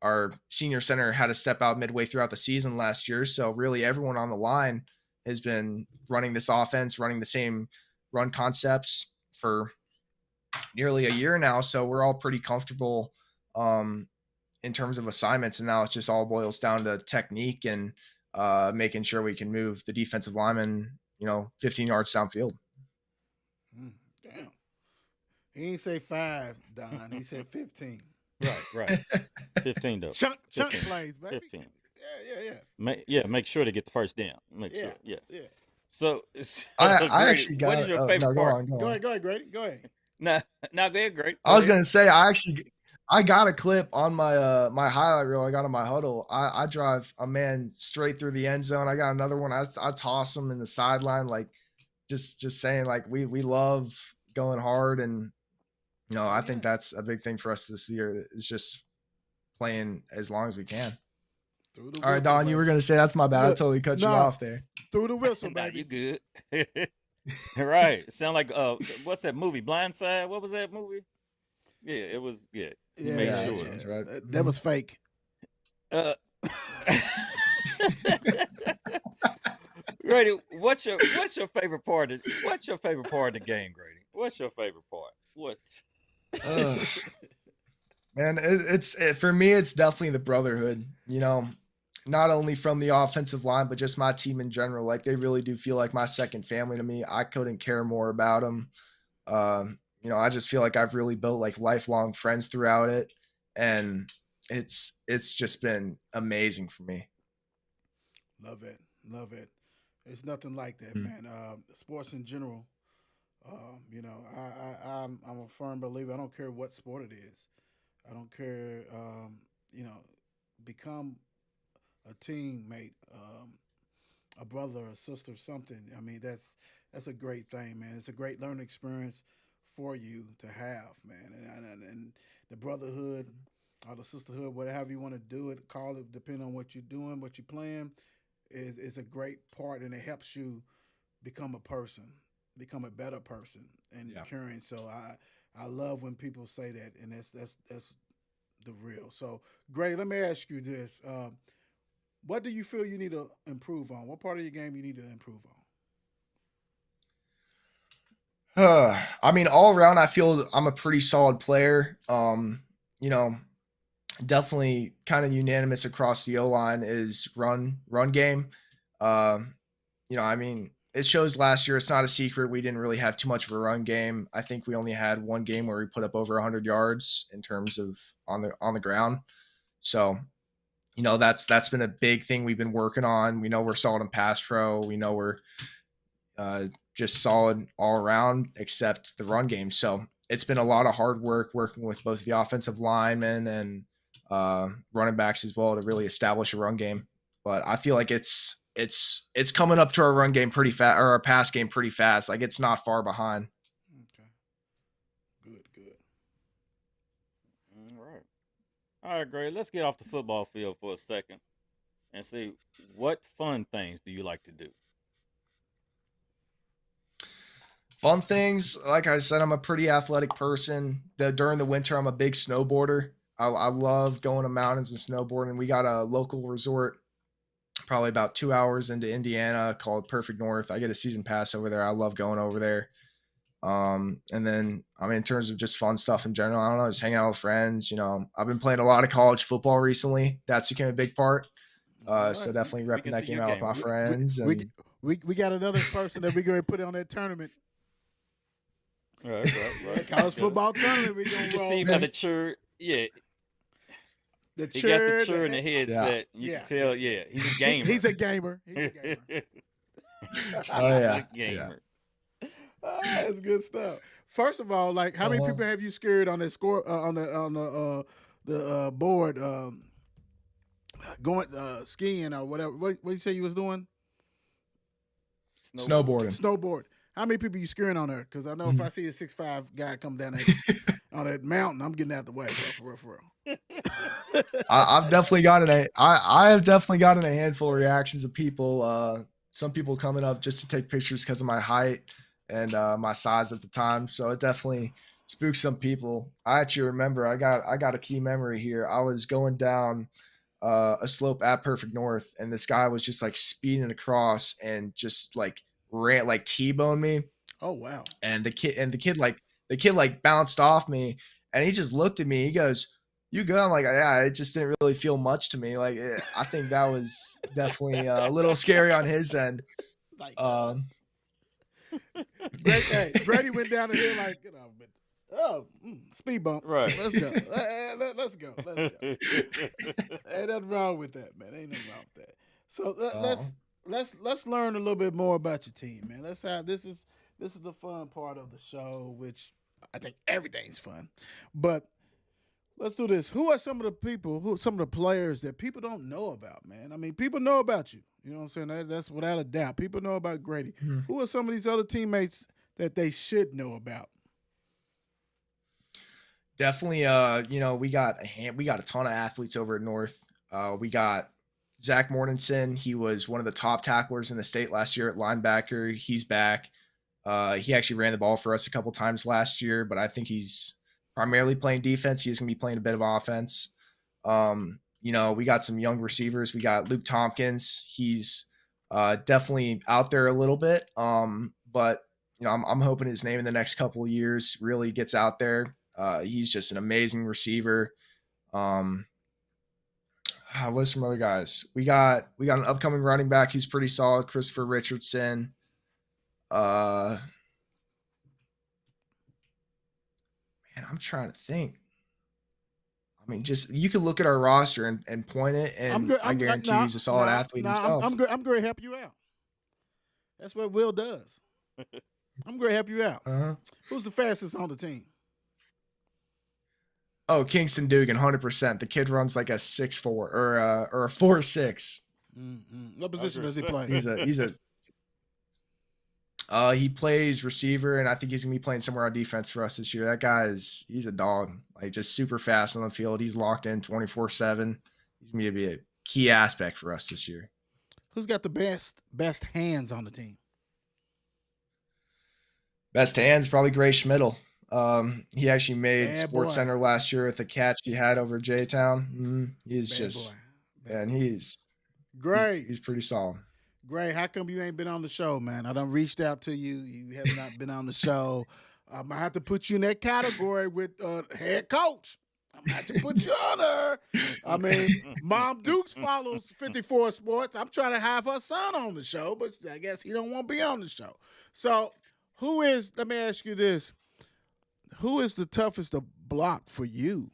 our senior center had to step out midway throughout the season last year. So really everyone on the line has been running this offense, running the same run concepts for nearly a year now. So we're all pretty comfortable in terms of assignments. And now it just all boils down to technique and making sure we can move the defensive lineman, 15 yards downfield. Damn. He ain't say 5, Don. He said 15. Right. 15 though. Chunk 15. plays, baby. 15. Yeah. Make sure to get the first down. Make sure. Yeah. Yeah. So I Grady, actually got what is your favorite no, part? Go ahead, Grady. Go ahead. No, go ahead, Grady. I was gonna say I got a clip on my my highlight reel I got on my huddle. I drive a man straight through the end zone. I got another one. I toss him in the sideline, like just saying like we love going hard, and I think that's a big thing for us this year is just playing as long as we can. All right, Don, you were gonna say that's my bad. I totally cut you off there. Through the whistle, Nah, baby. you good. Right. Sound like what's that movie? Blindside? What was that movie? Yeah, it was good. Yeah, sure. That's right. That was fake. Grady, what's your favorite part of the game, Grady? What's your favorite part? What? Man, for me, it's definitely the brotherhood. Not only from the offensive line, but just my team in general. Like they really do feel like my second family to me. I couldn't care more about them. I just feel like I've really built like lifelong friends throughout it, and it's just been amazing for me. Love it. It's nothing like that, man. Sports in general. I'm a firm believer. I don't care what sport it is. I don't care. Become a teammate, a brother, a sister, something. I mean, that's a great thing, man. It's a great learning experience for you to have, man. And the brotherhood or the sisterhood, whatever you want to do it, call it, depending on what you're doing, what you're playing, is a great part, and it helps you become a person, become a better person, and caring. So I love when people say that, and that's the real. So, Grady, let me ask you this. What do you feel you need to improve on? What part of your game you need to improve on? I mean, all around, I feel I'm a pretty solid player. Definitely kind of unanimous across the O-line is run game. I mean, it shows last year. It's not a secret. We didn't really have too much of a run game. I think we only had one game where we put up over 100 yards in terms of on the ground. So, that's been a big thing we've been working on. We know we're solid in pass pro. We know we're just solid all around except the run game. So it's been a lot of hard work working with both the offensive linemen and running backs as well to really establish a run game. But I feel like it's coming up to our run game pretty fast, or our pass game pretty fast. Like it's not far behind. Okay. Good. All right, great. Let's get off the football field for a second and see what fun things do you like to do? Fun things, like I said, I'm a pretty athletic person. During the winter, I'm a big snowboarder. I love going to mountains and snowboarding. We got a local resort probably about 2 hours into Indiana called Perfect North. I get a season pass over there. I love going over there. And then, I mean, in terms of just fun stuff in general, I don't know, just hanging out with friends. I've been playing a lot of college football recently. That's become a big part. So definitely repping that game out with my friends. We got another person that we're going to put on that tournament. Right. College football tournament. We're going to roll. See by the church. Yeah. He got the chur in the headset. You can tell, he's a gamer. He's a gamer. Oh, yeah. Gamer. That's good stuff. First of all, like, how many people have you scared on the score on the board going skiing or whatever? What you say you was doing? Snowboard. How many people you scaring on there? Because I know if I see a 6'5" guy come down on that mountain, I'm getting out the way, bro, for real. I've definitely gotten I have definitely gotten a handful of reactions of people. Some people coming up just to take pictures because of my height and my size at the time. So it definitely spook some people. I actually remember I got a key memory here. I was going down a slope at Perfect North, and this guy was just like speeding across and just like ran like T-boned me. Oh wow. And the kid bounced off me, and he just looked at me. He goes, "You good?" I'm like, "Yeah." It just didn't really feel much to me. Like I think that was definitely a little scary on his end. Like Um, Gradey went down the hill like, speed bump. Right. Let's go. Let's go. Let's go. Ain't nothing wrong with that, man. Ain't nothing wrong with that. So let's learn a little bit more about your team, man. Let's have this is the fun part of the show, which I think everything's fun. But let's do this. Who are some of the players that people don't know about, man? I mean, people know about you. You know what I'm saying? That's without a doubt. People know about Gradey. Who are some of these other teammates that they should know about? Definitely, we got a ton of athletes over at North. We got Zach Mortensen. He was one of the top tacklers in the state last year at linebacker. He's back. He actually ran the ball for us a couple times last year, but I think he's primarily playing defense. He's going to be playing a bit of offense. We got some young receivers. We got Luke Tompkins. He's definitely out there a little bit, but I'm hoping his name in the next couple of years really gets out there. He's just an amazing receiver. What's some other guys? We got an upcoming running back. He's pretty solid, Christopher Richardson. Man, I'm trying to think. I mean, just you can look at our roster and point it, and I guarantee he's a solid athlete himself. I'm going to help you out. That's what Will does. I'm going to help you out. Uh-huh. Who's the fastest on the team? Oh, Kingston Dugan, 100%. The kid runs like a 6'4" or a 4'6". Mm-hmm. What position does he play? He plays receiver, and I think he's gonna be playing somewhere on defense for us this year. That guy he's a dog, like just super fast on the field. He's locked in 24/7. He's gonna be a key aspect for us this year. Who's got the best hands on the team? Best hands, probably Gray Schmidl. He actually made Sports boy. Center last year with the catch he had over J-Town. He's Bad just, boy. and he's great. He's pretty solid. Gray, how come you ain't been on the show, man? I done reached out to you. You have not been on the show. I have to put you in that category with head coach. I'm gonna have to put you on her. I mean, Mom Dukes follows 54 Sports. I'm trying to have her son on the show, but I guess he don't want to be on the show. So, let me ask you this. Who is the toughest to block for you?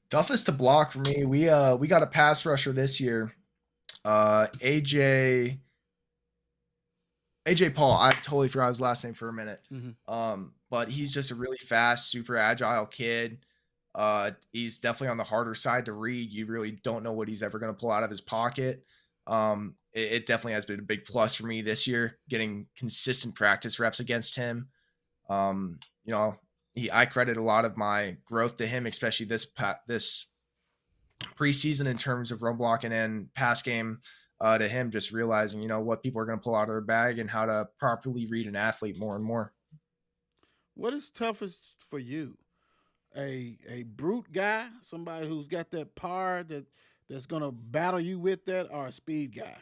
Toughest to block for me, we got a pass rusher this year. AJ Paul. I totally forgot his last name for a minute. Mm-hmm. But he's just a really fast, super agile kid. He's definitely on the harder side to read. You really don't know what he's ever going to pull out of his pocket. It definitely has been a big plus for me this year, getting consistent practice reps against him. I credit a lot of my growth to him, especially this preseason in terms of run blocking and pass game, to him just realizing, what people are going to pull out of their bag and how to properly read an athlete more and more. What is toughest for you? A brute guy, somebody who's got that power that's going to battle you with that, or a speed guy?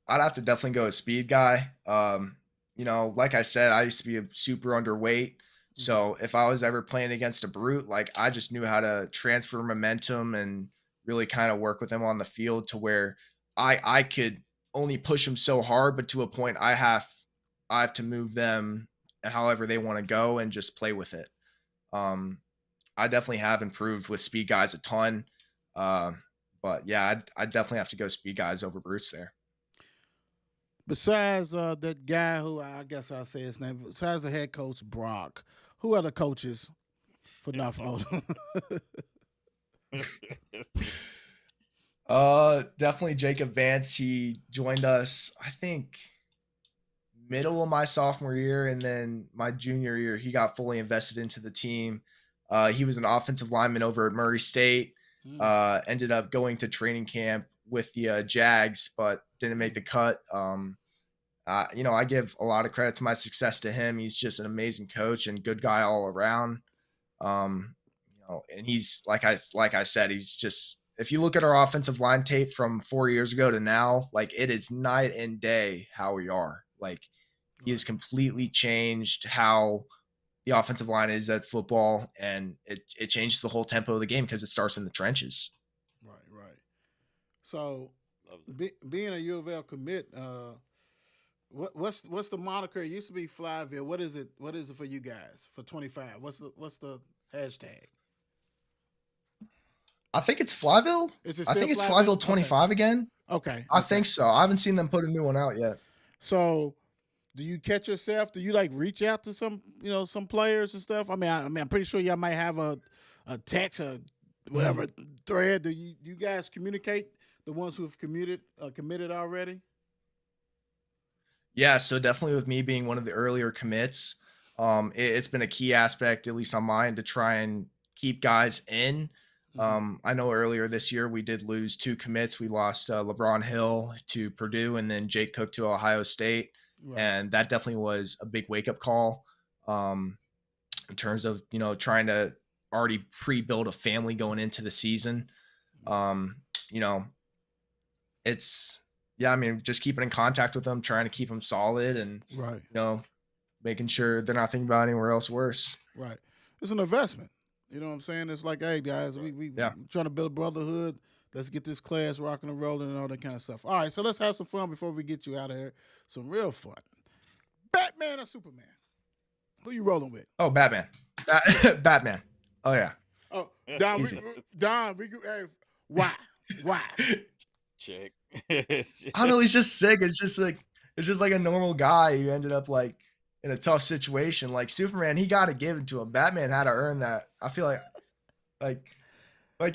I'd have to definitely go a speed guy. Like I said, I used to be a super underweight. So if I was ever playing against a brute, like I just knew how to transfer momentum and really kind of work with them on the field to where I could only push them so hard, but to a point I have to move them however they want to go and just play with it. I definitely have improved with speed guys a ton. But yeah, I definitely have to go speed guys over brutes there. Besides that guy who I guess I'll say his name, besides the head coach Brock, who are the coaches for North Oldham? Definitely Jacob Vance. He joined us, I think, middle of my sophomore year, and then my junior year, he got fully invested into the team. He was an offensive lineman over at Murray State. Ended up going to training camp with the Jags, but didn't make the cut. I give a lot of credit to my success to him. He's just an amazing coach and good guy all around. And he's like I said, he's just, if you look at our offensive line tape from 4 years ago to now, like it is night and day how we are. Like he has completely changed how the offensive line is at football, and it changes the whole tempo of the game because it starts in the trenches. Right. So, being a U of L commit, what's the moniker? It used to be Flyville. What is it? What is it for you guys for 25? What's the hashtag? I think it's Flyville. I think it's Flyville 25 again. Okay. I think so. I haven't seen them put a new one out yet. So, do you catch yourself? Do you like reach out to some players and stuff? I mean, I'm pretty sure y'all might have a text or whatever thread. Do you guys communicate, the ones who have committed already? Yeah, so definitely with me being one of the earlier commits, it's been a key aspect, at least on mine, to try and keep guys in. I know earlier this year we did lose 2 commits. We lost LeBron Hill to Purdue and then Jake Cook to Ohio State. Right. And that definitely was a big wake-up call in terms of, trying to already pre-build a family going into the season. It's, just keeping in contact with them, trying to keep them solid and, making sure they're not thinking about anywhere else worse. Right. It's an investment. You know what I'm saying? It's like, hey, guys, we trying to build a brotherhood. Let's get this class rocking and rolling and all that kind of stuff. All right, so let's have some fun before we get you out of here. Some real fun. Batman or Superman? Who you rolling with? Oh, Batman. Batman. Oh, yeah. Oh, Don, hey, why? Check. I don't know. He's just sick. It's just like a normal guy who ended up like in a tough situation. Like Superman, he got to give it to him. Batman had to earn that. I feel like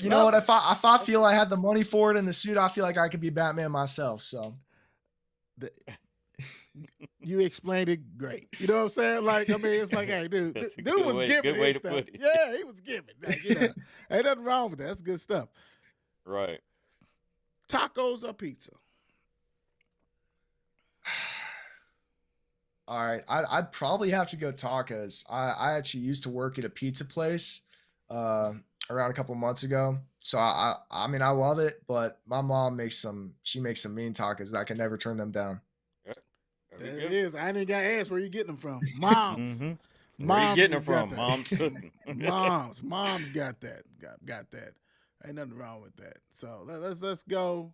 you know what? If I feel I had the money for it in the suit, I feel like I could be Batman myself. So you explained it great. You know what I'm saying? Like, I mean, it's like, hey, dude was giving. Good way to put it. Yeah, he was giving. Like, ain't nothing wrong with that. That's good stuff. Right. Tacos or pizza? All right, I'd probably have to go tacos. I actually used to work at a pizza place around a couple months ago. So I mean I love it, but my mom makes some mean tacos and I can never turn them down. There it is. I ain't got to ask where you getting them from. Moms. Where you getting them from? Mom's cooking. Mom's got that. Got that. Ain't nothing wrong with that. So let's go.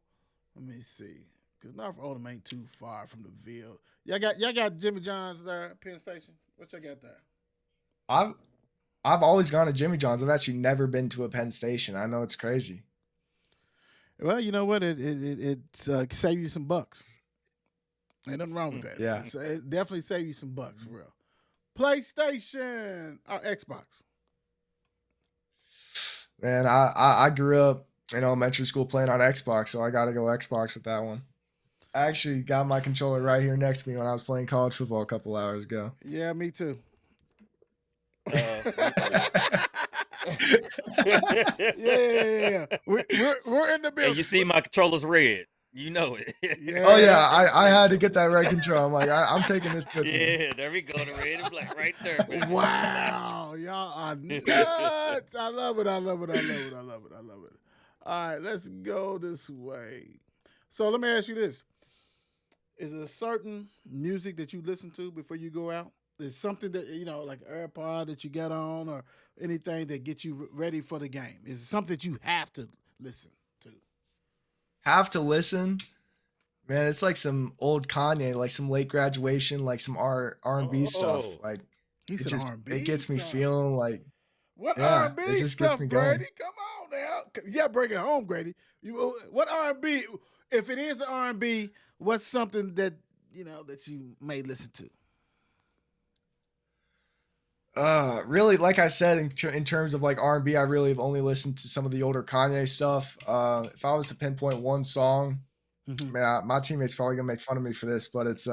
Let me see. Because North Oldham ain't too far from the Ville. Y'all got Jimmy John's there at Penn Station? What y'all got there? I've always gone to Jimmy John's. I've actually never been to a Penn Station. I know it's crazy. Well, you know what? It save you some bucks. Ain't nothing wrong with that. Yeah. It definitely save you some bucks, for real. PlayStation or Xbox? Man, I grew up in elementary school playing on Xbox, so I got to go Xbox with that one. I actually got my controller right here next to me when I was playing college football a couple hours ago. Yeah, me too. Yeah. We're in the building. And you see my controller's red. You know it. Yeah. Oh yeah, I had to get that red control. I'm like, I'm taking this with me. Yeah, there we go, the red and black right there, baby. Wow, y'all are nuts. I love it. All right, let's go this way. So let me ask you this. Is there a certain music that you listen to before you go out? Is something that, like an AirPod that you got on or anything that gets you ready for the game? Is it something that you have to listen to? Have to listen? Man, it's like some old Kanye, like some Late Graduation, like some R&B stuff. Like it gets me feeling like what R&B it just stuff, gets me going. Grady? Come on now. Yeah, bring it home, Grady. What R&B? If it is R&B, what's something that that you may listen to? Really, like I said, in terms of like R&B, I really have only listened to some of the older Kanye stuff. If I was to pinpoint one song, man, my teammates probably gonna make fun of me for this, but it's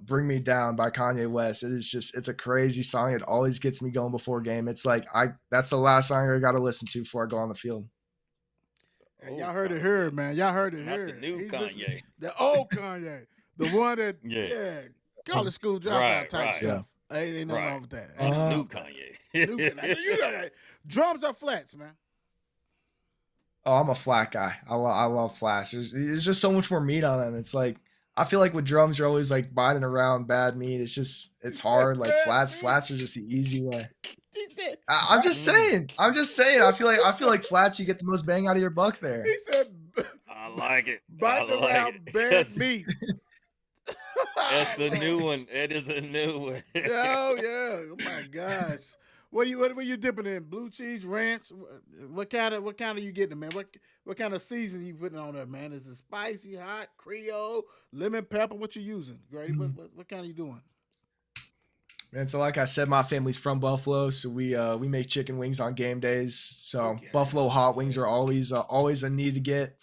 "Bring Me Down" by Kanye West. It's a crazy song. It always gets me going before a game. It's like that's the last song I got to listen to before I go on the field. Hey, y'all heard it here, man. Y'all heard it here. The new Kanye. The old Kanye. The one that, Yeah. college school dropout Right, type right, stuff. Ain't nothing wrong right. with that. New, Ain't nothing wrong new with that. Kanye. New Kanye. You know that. Drums or flats, man? Oh, I'm a flat guy. I love flats. There's just so much more meat on them. It's like I feel like with drums you're always like biting around bad meat. It's hard. Like flats are just the easy way. He said, I'm just saying. I'm just saying. I feel like flats you get the most bang out of your buck there. he said, I like it. I biting like around it. bad meat. That's a new one. It is a new one. Oh yeah! Oh my gosh! What are you dipping in? Blue cheese, ranch? What kind of you getting, man? What kind of seasoning you putting on there, man? Is it spicy, hot, Creole, lemon pepper? What you using, Grady? What kind of you doing? And so like I said, my family's from Buffalo, so we make chicken wings on game days. So Yeah. Buffalo hot wings are always a need to get.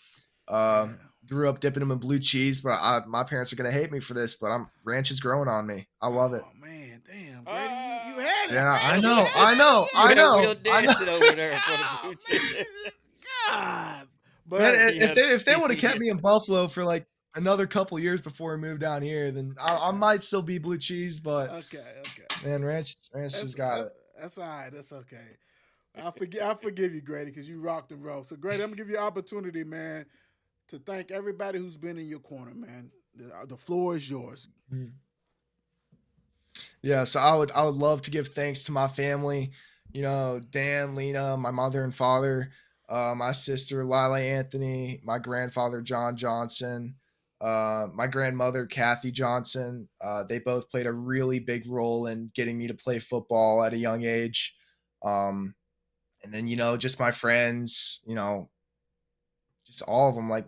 Grew up dipping them in blue cheese, but my parents are gonna hate me for this, but ranch is growing on me. I love it. Oh man, damn, Grady, you had it. Yeah, man. I You know, had I it. know, Yeah. I know. Wheel dancing over there for the Oh, blue man, cheese. God. But Man, Yeah. if they would have kept me in Buffalo for like another couple years before we moved down here, then I might still be blue cheese, but okay. man, ranch just got it. That's all right. That's okay. I forgive you, Grady, because you rocked and roll. So, Grady, I'm gonna give you an opportunity, man, to thank everybody who's been in your corner, man. The floor is yours. Yeah, so I would love to give thanks to my family, Dan, Lena, my mother and father, my sister Lila Anthony, my grandfather John Johnson, my grandmother Kathy Johnson. They both played a really big role in getting me to play football at a young age. And then just my friends, just all of them. Like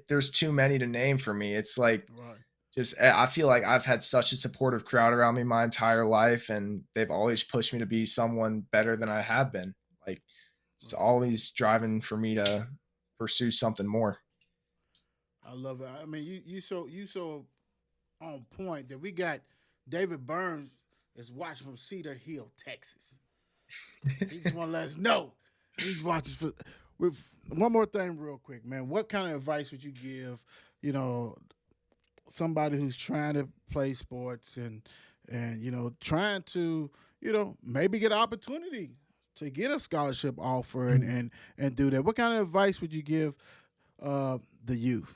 there's too many to name for me. It's like Right. I feel like I've had such a supportive crowd around me my entire life, and they've always pushed me to be someone better than I have been. Like it's always driving for me to pursue something more. I love it. I mean, you so on point that we got David Burns is watching from Cedar Hill, Texas. He just want to let us know he's watching for. With one more thing, real quick, man. What kind of advice would you give? Somebody who's trying to play sports and trying to maybe get an opportunity to get a scholarship offer and do that. What kind of advice would you give the youth?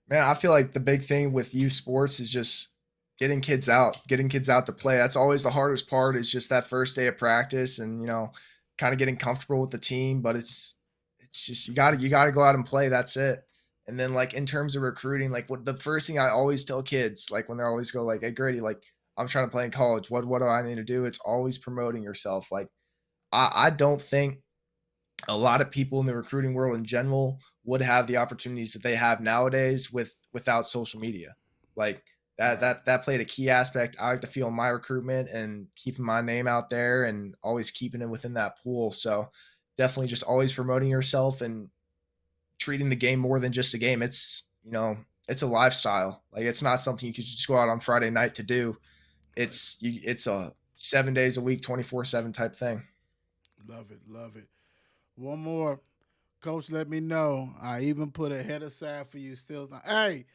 Man, I feel like the big thing with youth sports is just getting kids out to play. That's always the hardest part, is just that first day of practice and kind of getting comfortable with the team. But it's just you got to go out and play. That's it. And then like in terms of recruiting, like what the first thing I always tell kids, like when they always go like, "Hey Grady, like I'm trying to play in college. What do I need to do?" It's always promoting yourself. Like I don't think a lot of people in the recruiting world in general would have the opportunities that they have nowadays without social media. Like that played a key aspect I like to feel in my recruitment and keeping my name out there and always keeping it within that pool. So definitely just always promoting yourself and treating the game more than just a game. It's it's a lifestyle. Like it's not something you could just go out on Friday night to do. It's a 7 days a week, 24/7 type thing. Love it. One more, Coach. Let me know. I even put a head aside for you. Still, hey,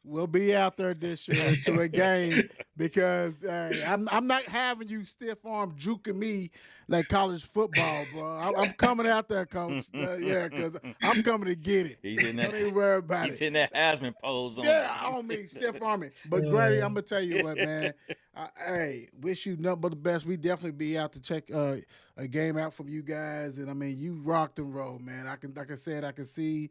we'll be out there this year to a game because I'm not having you stiff arm juking me like college football, bro. I'm coming out there, Coach. Because I'm coming to get it. He's in that. Don't even worry about He's it. in that Heisman pose on. Yeah, on me, stiff arming. But Grady, I'm gonna tell you what, man. Wish you nothing but the best. We definitely be out to check a game out from you guys, and I mean, you rocked and rolled, man. Like I said, I can see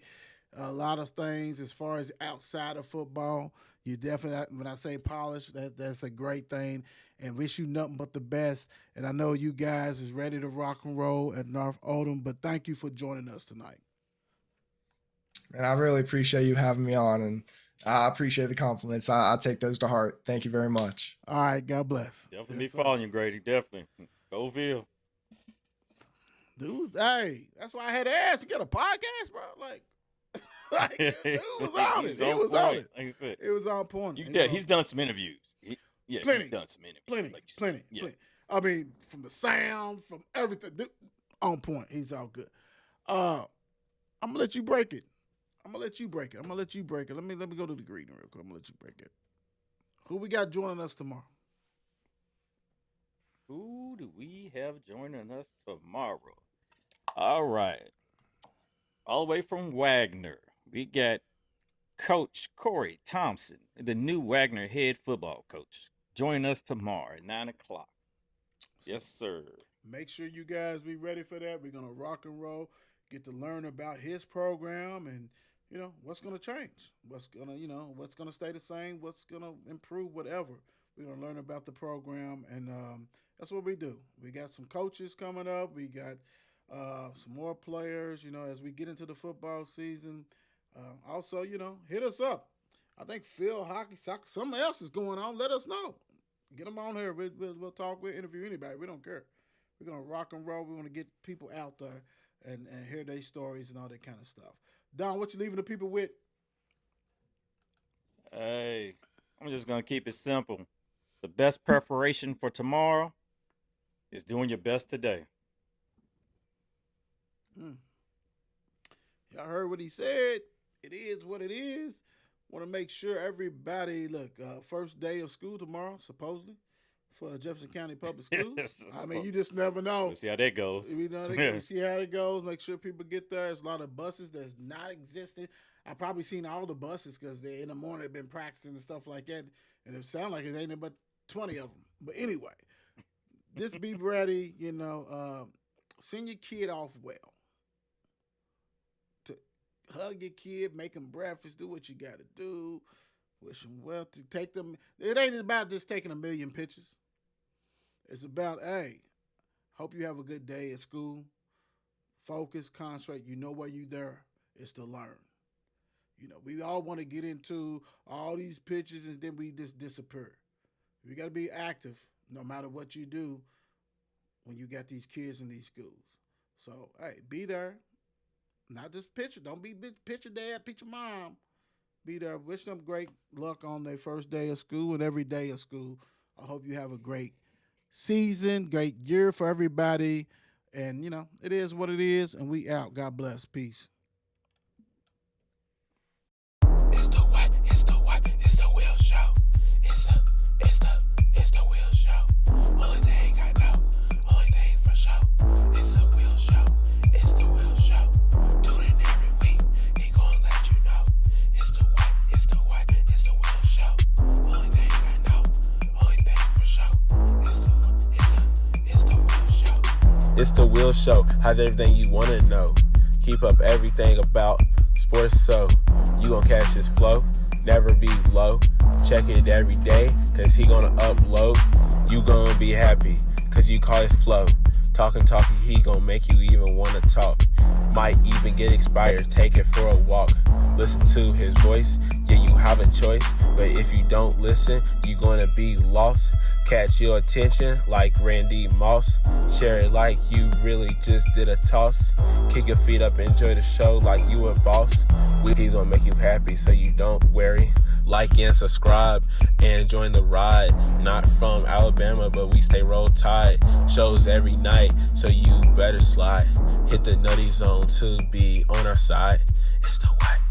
a lot of things as far as outside of football. You definitely, when I say polish, that's a great thing. And wish you nothing but the best. And I know you guys is ready to rock and roll at North Oldham. But thank you for joining us tonight. And I really appreciate you having me on, and I appreciate the compliments. I'll take those to heart. Thank you very much. All right, God bless. Definitely be following you, Grady. Definitely. Go Ville. Dude, hey, that's why I had to ask. You got a podcast, bro? Like dude was on it. He was on it. Like I said, It was on point. he's done some interviews. Plenty. He's done some interviews. Plenty, like you said. plenty. I mean, from the sound, from everything, dude, on point. He's all good. I'm gonna let you break it. I'm gonna let you break it. Let me go to the greeting real quick. I'm gonna let you break it. Who we got joining us tomorrow? Who do we have joining us tomorrow? All right. All the way from Wagner, we got Coach Corey Thompson, the new Wagner head football coach, joining us tomorrow at 9 o'clock. Yes, sir. Make sure you guys be ready for that. We're gonna rock and roll, get to learn about his program and what's gonna change, what's gonna stay the same, what's gonna improve, whatever. We're gonna learn about the program, and that's what we do. We got some coaches coming up. We got some more players. As we get into the football season. Also, hit us up. I think Phil, hockey, soccer, something else is going on. Let us know. Get them on here. We'll talk. We'll interview anybody. We don't care. We're going to rock and roll. We want to get people out there and hear their stories and all that kind of stuff. Don, what you leaving the people with? Hey, I'm just going to keep it simple. The best preparation for tomorrow is doing your best today. Y'all heard what he said. It is what it is. Want to make sure everybody, look, first day of school tomorrow, supposedly, for Jefferson County Public Schools. I mean, you just never know. We'll see how that goes. We see how it goes. Make sure people get there. There's a lot of buses that's not existing. I've probably seen all the buses because they in the morning have been practicing and stuff like that. And it sounds like it ain't but 20 of them. But anyway, just be ready, send your kid off well. Hug your kid, make them breakfast, do what you got to do. Wish them well, to take them. It ain't about just taking a million pictures. It's about, hey, hope you have a good day at school. Focus, concentrate. You know why you there. It's to learn. We all want to get into all these pictures and then we just disappear. You got to be active no matter what you do when you got these kids in these schools. So, hey, be there. Not just picture. Don't be picture dad, picture mom. Be there. Wish them great luck on their first day of school and every day of school. I hope you have a great season, great year for everybody. And, it is what it is. And we out. God bless. Peace. It's the Will Show. It's the Will Show. Only thing I know, only thing for sure. It's the Will Show. It's the Will Show. Tune in every week. He gonna let you know. It's the Will Show. Only thing I know, only thing for sure. It's the Will Show. It's the Will Show. How's everything you wanna know? Keep up everything about sports, so you gon' catch his flow. Never be low. Check it every day, cause he gonna upload. You gonna be happy, cause you call his flow. Talking, he gonna make you even wanna talk. Might even get inspired, take it for a walk. Listen to his voice, yeah, you have a choice. But if you don't listen, you gonna be lost. Catch your attention like Randy Moss. Share it like you really just did a toss. Kick your feet up, enjoy the show like you a boss. He's gonna make you happy, so you don't worry. Like and subscribe and join the ride. Not from Alabama, but we stay roll tide. Shows every night, so you better slide. Hit the nutty zone to be on our side. It's the what?